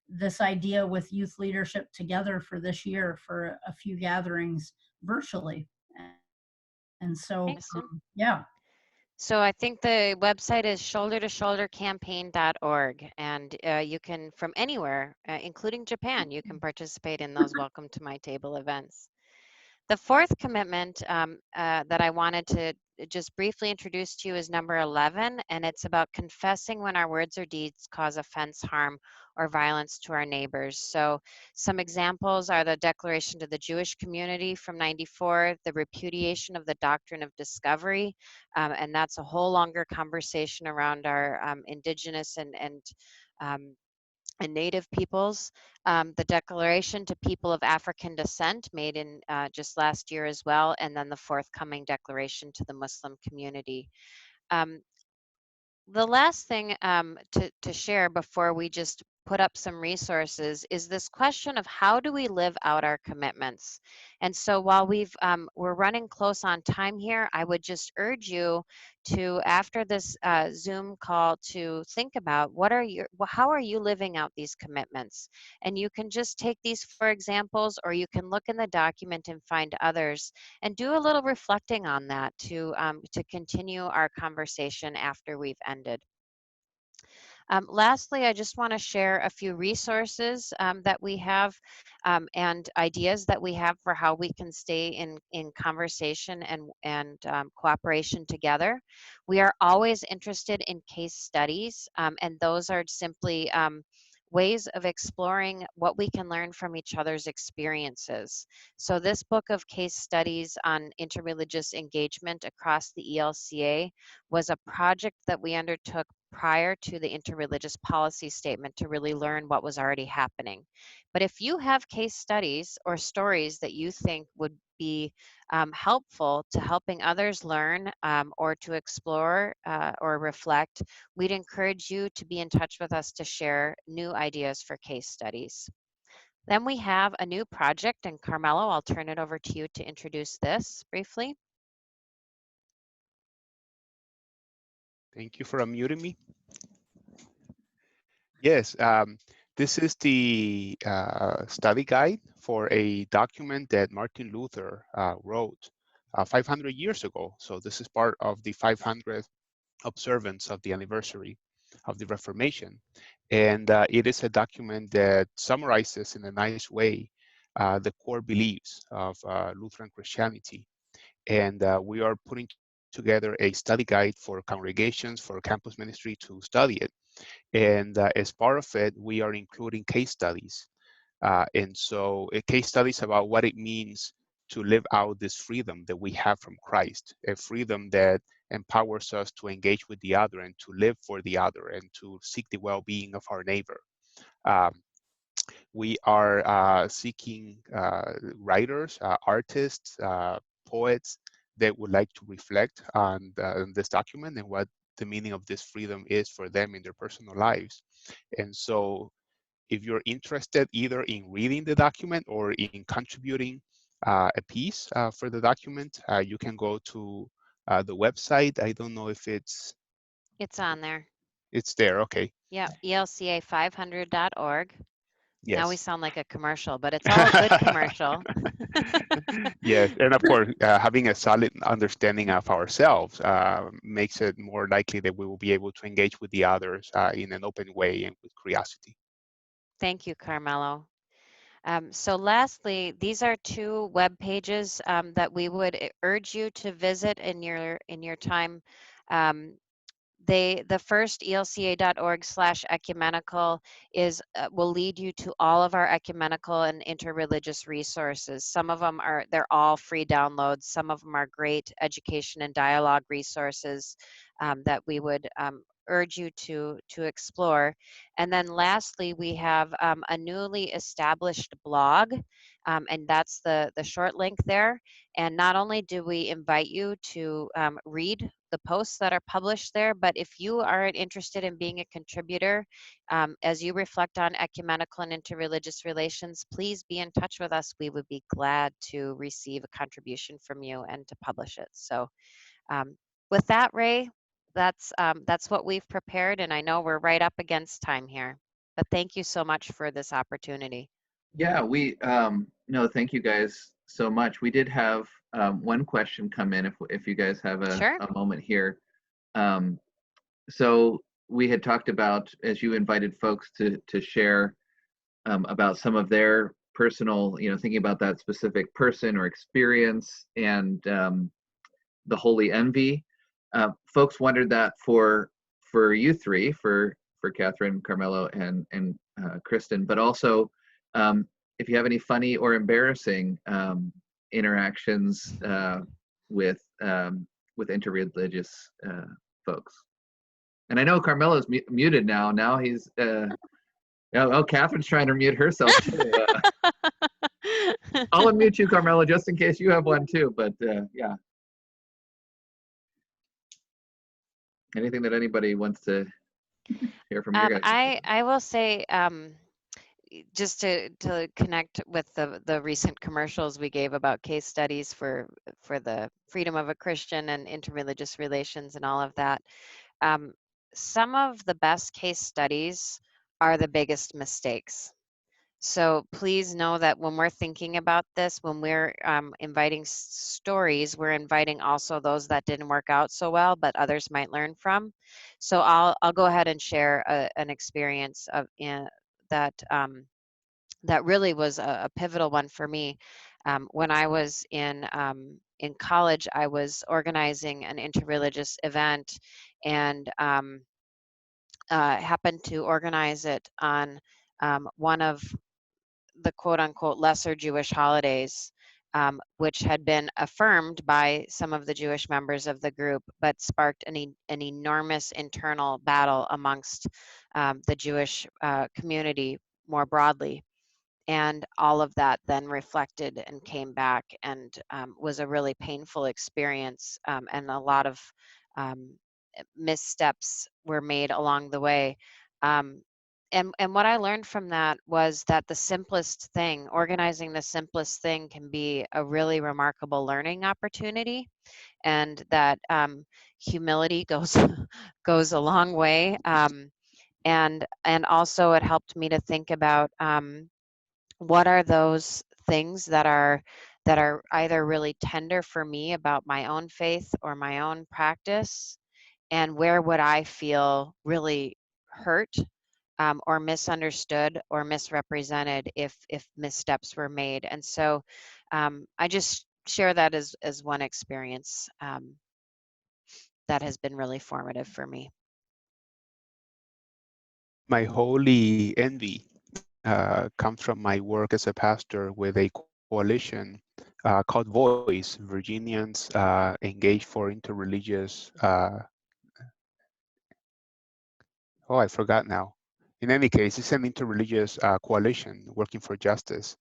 this idea with youth leadership together for this year for a few gatherings virtually. And so, yeah. So I think the website is shouldertoshouldercampaign.org, and you can, from anywhere, including Japan, you can participate in those Welcome to My Table events. The fourth commitment that I wanted to just briefly introduce to you is number 11, and it's about confessing when our words or deeds cause offense, harm, or violence to our neighbors. So some examples are the Declaration to the Jewish Community from '94, the repudiation of the doctrine of discovery, and that's a whole longer conversation around our indigenous and Native peoples, the Declaration to People of African Descent made in just last year as well, and then the forthcoming Declaration to the Muslim community. the last thing to share before we just put up some resources is this question of how do we live out our commitments. And so while we're running close on time here, I would just urge you to, after this Zoom call, to think about how are you living out these commitments. And you can just take these for examples, or you can look in the document and find others and do a little reflecting on that to continue our conversation after we've ended. Lastly, I just want to share a few resources that we have and ideas that we have for how we can stay in conversation and cooperation together. We are always interested in case studies, and those are simply ways of exploring what we can learn from each other's experiences. So this book of case studies on interreligious engagement across the ELCA was a project that we undertook prior to the interreligious policy statement to really learn what was already happening. But if you have case studies or stories that you think would be helpful to helping others learn or to explore or reflect, we'd encourage you to be in touch with us to share new ideas for case studies. Then we have a new project, and Carmelo, I'll turn it over to you to introduce this briefly. Thank you for unmuting me. Yes, this is the study guide for a document that Martin Luther wrote 500 years ago. So this is part of the 500th observance of the anniversary of the Reformation. And it is a document that summarizes in a nice way the core beliefs of Lutheran Christianity. And we are putting together a study guide for congregations, for campus ministry to study it. And as part of it, we are including case studies. And so case studies about what it means to live out this freedom that we have from Christ, a freedom that empowers us to engage with the other and to live for the other and to seek the well-being of our neighbor. We are seeking writers, artists, poets that would like to reflect on this document and what the meaning of this freedom is for them in their personal lives. And so if you're interested either in reading the document or in contributing a piece for the document, you can go to the website. I don't know if it's on there. It's there, okay. Yeah, elca500.org. Yes. Now we sound like a commercial, but it's all a good commercial. Yes, and of course, having a solid understanding of ourselves makes it more likely that we will be able to engage with the others in an open way and with curiosity. Thank you, Carmelo. So lastly, these are two web pages that we would urge you to visit in your time. The first, elca.org/ecumenical, will lead you to all of our ecumenical and interreligious resources. Some of them they're all free downloads. Some of them are great education and dialogue resources that we would urge you to explore. And then lastly, we have a newly established blog, and that's the short link there. And not only do we invite you to read the posts that are published there, but if you are interested in being a contributor, as you reflect on ecumenical and interreligious relations, please be in touch with us. We would be glad to receive a contribution from you and to publish it. So with that, Ray, that's what we've prepared, and I know we're right up against time here, but thank you so much for this opportunity. Yeah, no, thank you guys so much. We did have one question come in if you guys have a moment here. So we had talked about, as you invited folks to share about some of their personal, thinking about that specific person or experience and the holy envy. Folks wondered that for you three, for Katherine, Carmelo, and Kristin, but also if you have any funny or embarrassing interactions with interreligious folks. And I know Carmelo's muted now. Now he's Katherine's trying to mute herself too. I'll unmute you, Carmelo, just in case you have one too. But yeah. Anything that anybody wants to hear from your guys? I will say, just to connect with the recent commercials we gave about case studies for the freedom of a Christian and interreligious relations and all of that. Some of the best case studies are the biggest mistakes. So please know that when we're thinking about this, when we're inviting stories, we're inviting also those that didn't work out so well, but others might learn from. So I'll go ahead and share an experience of that that really was a pivotal one for me. When I was in college, I was organizing an interreligious event, and happened to organize it on one of the quote unquote lesser Jewish holidays, which had been affirmed by some of the Jewish members of the group, but sparked an enormous internal battle amongst the Jewish community more broadly. And all of that then reflected and came back, and was a really painful experience, and a lot of missteps were made along the way. And what I learned from that was that the simplest thing, organizing the simplest thing, can be a really remarkable learning opportunity, and that humility goes goes a long way. And also it helped me to think about what are those things that are either really tender for me about my own faith or my own practice, and where would I feel really hurt, or misunderstood or misrepresented if missteps were made. And so I just share that as one experience that has been really formative for me. My holy envy comes from my work as a pastor with a coalition called Voice, Virginians Engaged for Interreligious. I forgot now. In any case, it's an interreligious coalition working for justice.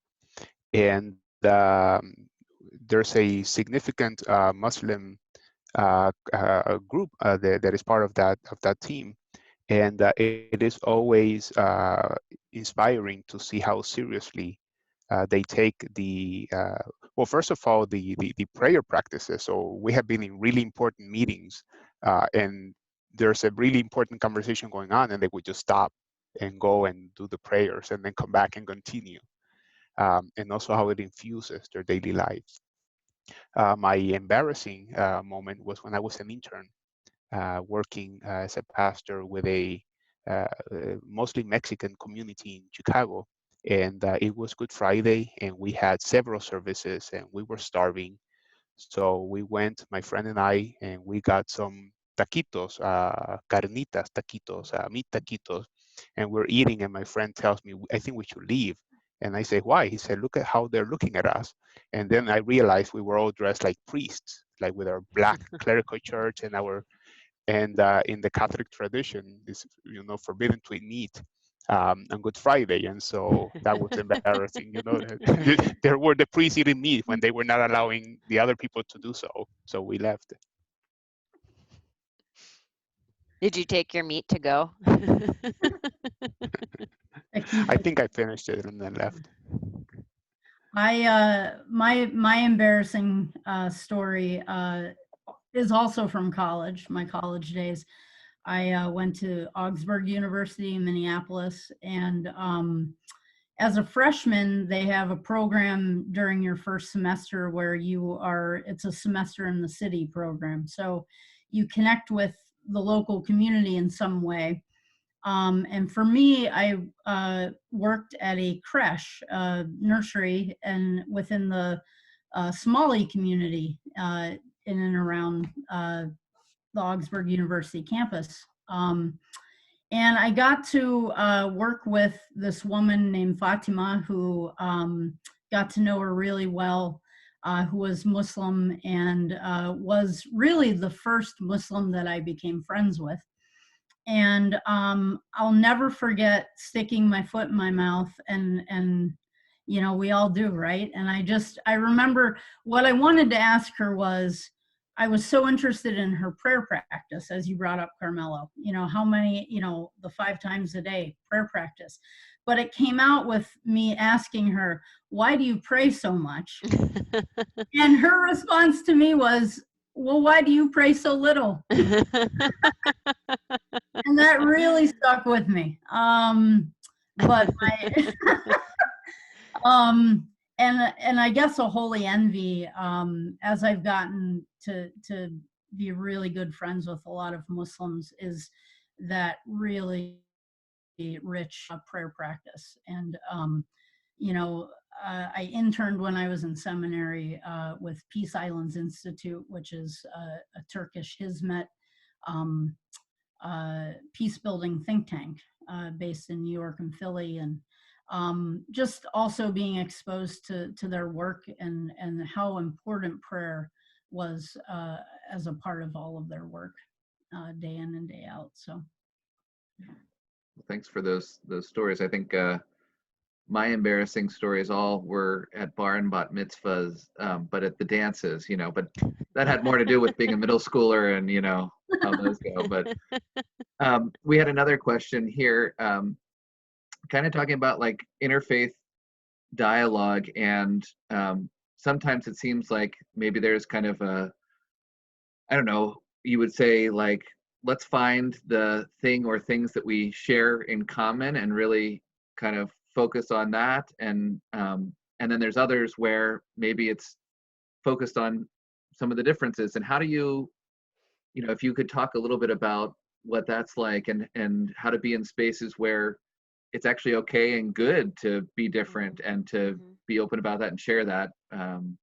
And there's a significant Muslim group that is part of that team. And it is always inspiring to see how seriously they take the, well, first of all, the prayer practices. So we have been in really important meetings, and there's a really important conversation going on, and they would just stop and go and do the prayers and then come back and continue. And also how it infuses their daily lives. My embarrassing moment was when I was an intern working as a pastor with a mostly Mexican community in Chicago. And it was Good Friday, and we had several services, and we were starving. So we went, my friend and I, and we got some taquitos, carnitas taquitos, meat taquitos, and we're eating, and my friend tells me, I think we should leave. And I say, why? He said, look at how they're looking at us. And then I realized we were all dressed like priests, like with our black clerical shirts and in the Catholic tradition, it's forbidden to eat meat on Good Friday, and so that was embarrassing. There were the priests eating meat when they were not allowing the other people to do so. So we left. Did you take your meat to go? I think I finished it and then left. My embarrassing story is also from college, my college days. I went to Augsburg University in Minneapolis, and as a freshman, they have a program during your first semester where it's a semester in the city program. So you connect with the local community in some way. And for me, I worked at a creche, nursery, and within the Somali community in and around the Augsburg University campus. And I got to work with this woman named Fatima, who got to know her really well, who was Muslim, and was really the first Muslim that I became friends with. And I'll never forget sticking my foot in my mouth, and we all do, right? And I remember what I wanted to ask her was, I was so interested in her prayer practice, as you brought up, Carmelo, how many, the 5 times a day prayer practice. But it came out with me asking her, why do you pray so much? And her response to me was, well, why do you pray so little? And that really stuck with me. But and I guess a holy envy, as I've gotten to be really good friends with a lot of Muslims, is that really rich prayer practice. And I interned when I was in seminary with Peace Islands Institute, which is a Turkish Hizmet peace building think tank based in New York and Philly, and just also being exposed to their work and how important prayer was as a part of all of their work day in and day out. So thanks for those stories. I think my embarrassing stories all were at bar and bat mitzvahs, but at the dances, but that had more to do with being a middle schooler and how those go. But we had another question here, kind of talking about like interfaith dialogue, and sometimes it seems like maybe there's kind of I don't know, you would say like, let's find the thing or things that we share in common and really kind of focus on that. And then there's others where maybe it's focused on some of the differences. And how do you, if you could talk a little bit about what that's like, and how to be in spaces where it's actually okay and good to be different and to be open about that and share that, and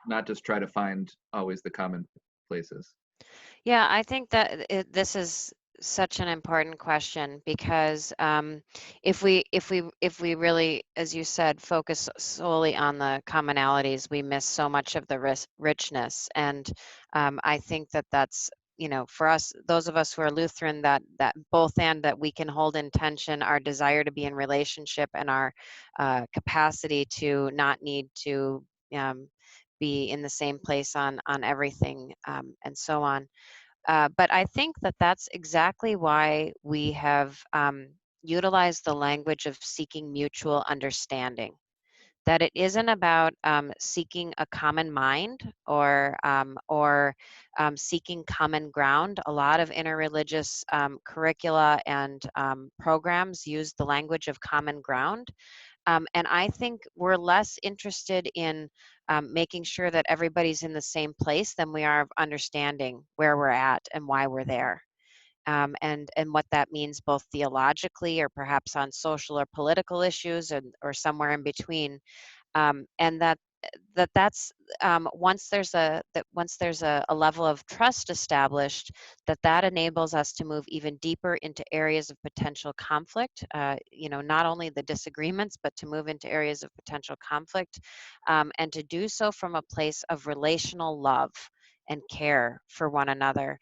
not just try to find always the common places. Yeah, I think that this is such an important question, because if we really, as you said, focus solely on the commonalities, we miss so much of the richness. And I think that's, for us, those of us who are Lutheran, that both and that we can hold in tension our desire to be in relationship and our capacity to not need to be in the same place on everything, and so on. But I think that that's exactly why we have utilized the language of seeking mutual understanding. That it isn't about seeking a common mind or seeking common ground. A lot of interreligious curricula and programs use the language of common ground. And I think we're less interested in making sure that everybody's in the same place than we are of understanding where we're at and why we're there. And what that means both theologically or perhaps on social or political issues, or somewhere in between. And that's once there's a level of trust established, that enables us to move even deeper into areas of potential conflict, not only the disagreements, but to move into areas of potential conflict, and to do so from a place of relational love and care for one another.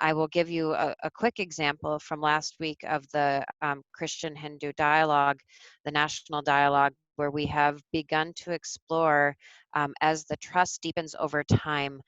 I will give you a quick example from last week of the Christian-Hindu dialogue, the national dialogue, where we have begun to explore, as the trust deepens over time,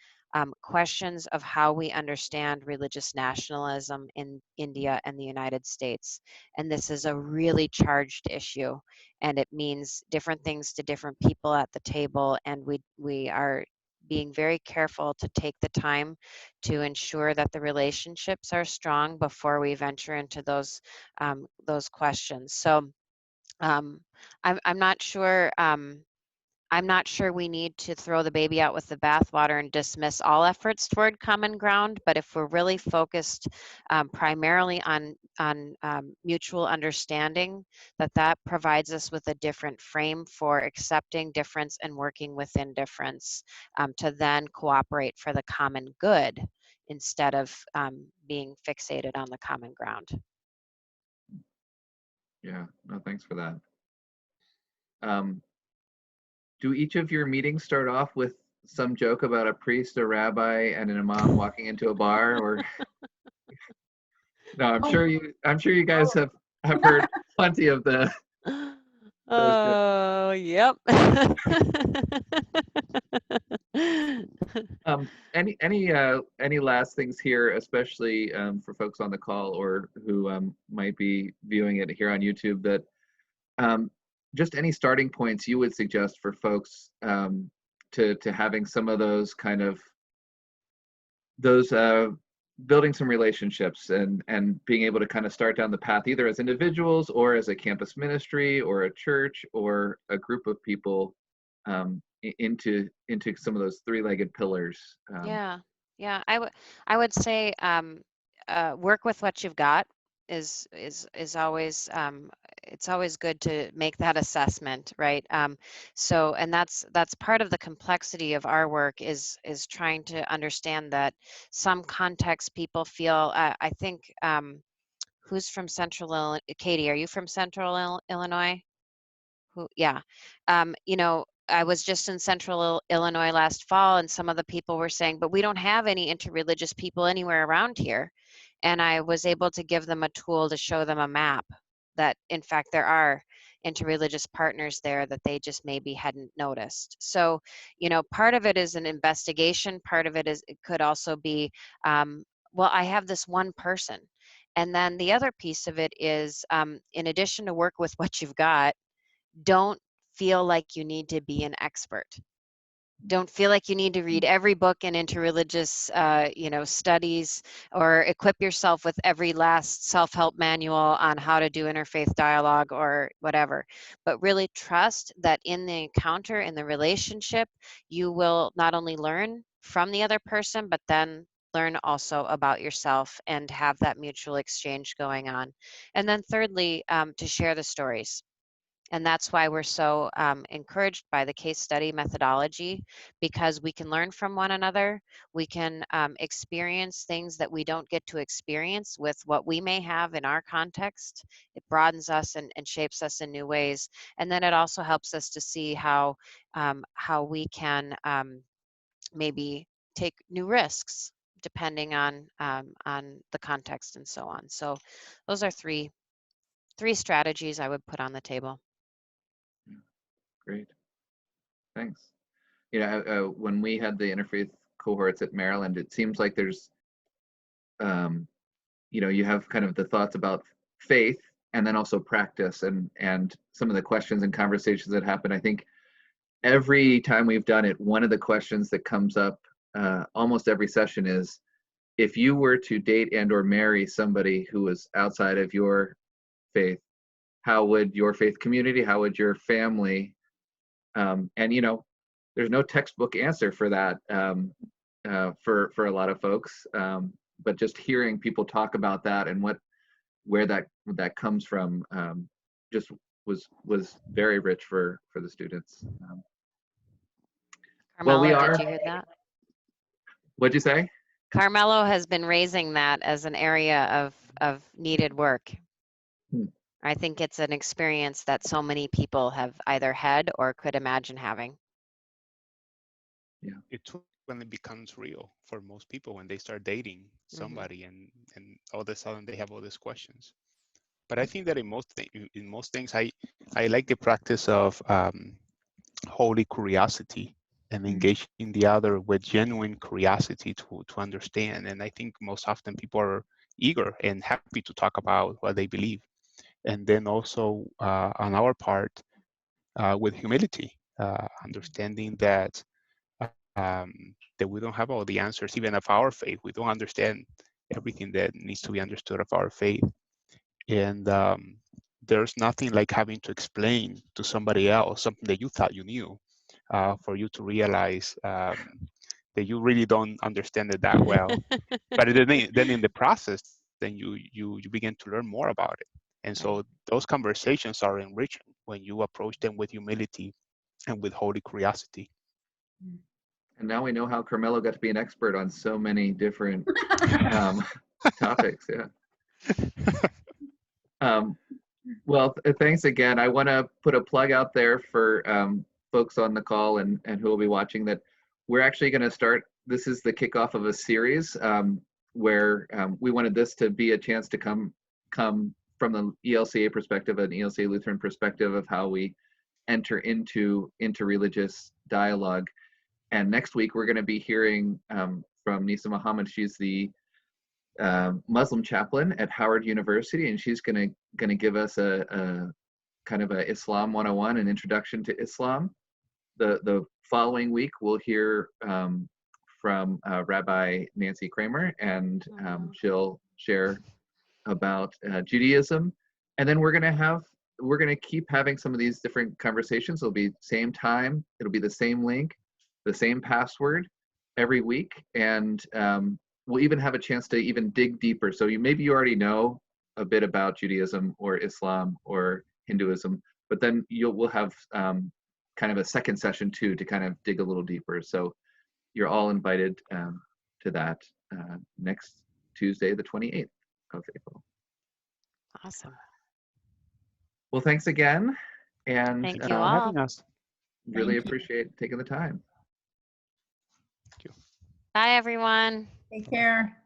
questions of how we understand religious nationalism in India and the United States. And this is a really charged issue, and it means different things to different people at the table, and we are being very careful to take the time to ensure that the relationships are strong before we venture into those questions. So I'm not sure. I'm not sure we need to throw the baby out with the bathwater and dismiss all efforts toward common ground. But if we're really focused primarily on mutual understanding, that provides us with a different frame for accepting difference and working within difference, to then cooperate for the common good instead of being fixated on the common ground. Yeah, no, thanks for that. Do each of your meetings start off with some joke about a priest, a rabbi, and an imam walking into a bar? Or no, I'm sure you guys have heard plenty of the. Oh, yep. Any last things here, especially for folks on the call or who might be viewing it here on YouTube, that just any starting points you would suggest for folks to having some of those kind of building some relationships and being able to kind of start down the path either as individuals or as a campus ministry or a church or a group of people into some of those three-legged pillars. Yeah, I would say work with what you've got is always it's always good to make that assessment, right? So, and that's part of the complexity of our work is trying to understand that some contexts people feel. I think who's from Central Illinois? Katie, are you from Central Illinois? Yeah. You know, I was just in Central Illinois last fall, and some of the people were saying, but we don't have any interreligious people anywhere around here. And I was able to give them a tool to show them a map that, in fact, there are interreligious partners there that they just maybe hadn't noticed. So, you know, part of it is an investigation. Part of it could also be, well, I have this one person. And then the other piece of it is, in addition to work with what you've got, don't feel like you need to be an expert. Don't feel like you need to read every book in interreligious, studies, or equip yourself with every last self-help manual on how to do interfaith dialogue or whatever. But really trust that in the encounter, in the relationship, you will not only learn from the other person, but then learn also about yourself and have that mutual exchange going on. And then thirdly, to share the stories. And that's why we're so encouraged by the case study methodology, because we can learn from one another. We can experience things that we don't get to experience with what we may have in our context. It broadens us and shapes us in new ways. And then it also helps us to see how we can maybe take new risks depending on the context and so on. So those are three strategies I would put on the table. Great, thanks. You know, when we had the interfaith cohorts at Maryland, it seems like there's, you know, you have kind of the thoughts about faith and then also practice and some of the questions and conversations that happen. I think every time we've done it, one of the questions that comes up almost every session is, if you were to date and or marry somebody who was outside of your faith, how would your faith community, how would your family, and you know, there's no textbook answer for that for a lot of folks, but just hearing people talk about that and where that comes from just was very rich for the students. Carmelo, well, did you hear that? What'd you say? Carmelo has been raising that as an area of needed work. I think it's an experience that so many people have either had or could imagine having. Yeah, it's when it becomes real for most people, when they start dating somebody and all of a sudden they have all these questions. But I think that in most things, I like the practice of holy curiosity and engaging the other with genuine curiosity to understand. And I think most often people are eager and happy to talk about what they believe. And then also on our part, with humility, understanding that that we don't have all the answers, even of our faith. We don't understand everything that needs to be understood of our faith. And there's nothing like having to explain to somebody else something that you thought you knew, for you to realize that you really don't understand it that well. But then in the process, then you begin to learn more about it. And so those conversations are enriching when you approach them with humility and with holy curiosity. And now we know how Carmelo got to be an expert on so many different topics. Yeah. Well, thanks again. I want to put a plug out there for folks on the call and who will be watching that we're actually going to start. This is the kickoff of a series where we wanted this to be a chance to come from the ELCA perspective, an ELCA Lutheran perspective of how we enter into interreligious dialogue. And next week, we're going to be hearing from Nisa Muhammad. She's the Muslim chaplain at Howard University, and she's going to give us a kind of a Islam 101, an introduction to Islam. The following week, we'll hear from Rabbi Nancy Kramer, and she'll share about Judaism. And then we're going to keep having some of these different conversations. It'll be same time, it'll be the same link, the same password every week, and we'll even have a chance to even dig deeper. So maybe you already know a bit about Judaism or Islam or Hinduism, but then we'll have kind of a second session too to kind of dig a little deeper. So you're all invited to that next Tuesday, the 28th of April. Awesome. Well, thanks again, and Thank you for all. having us. really Thank you. appreciate taking the time. Bye, everyone. Take care.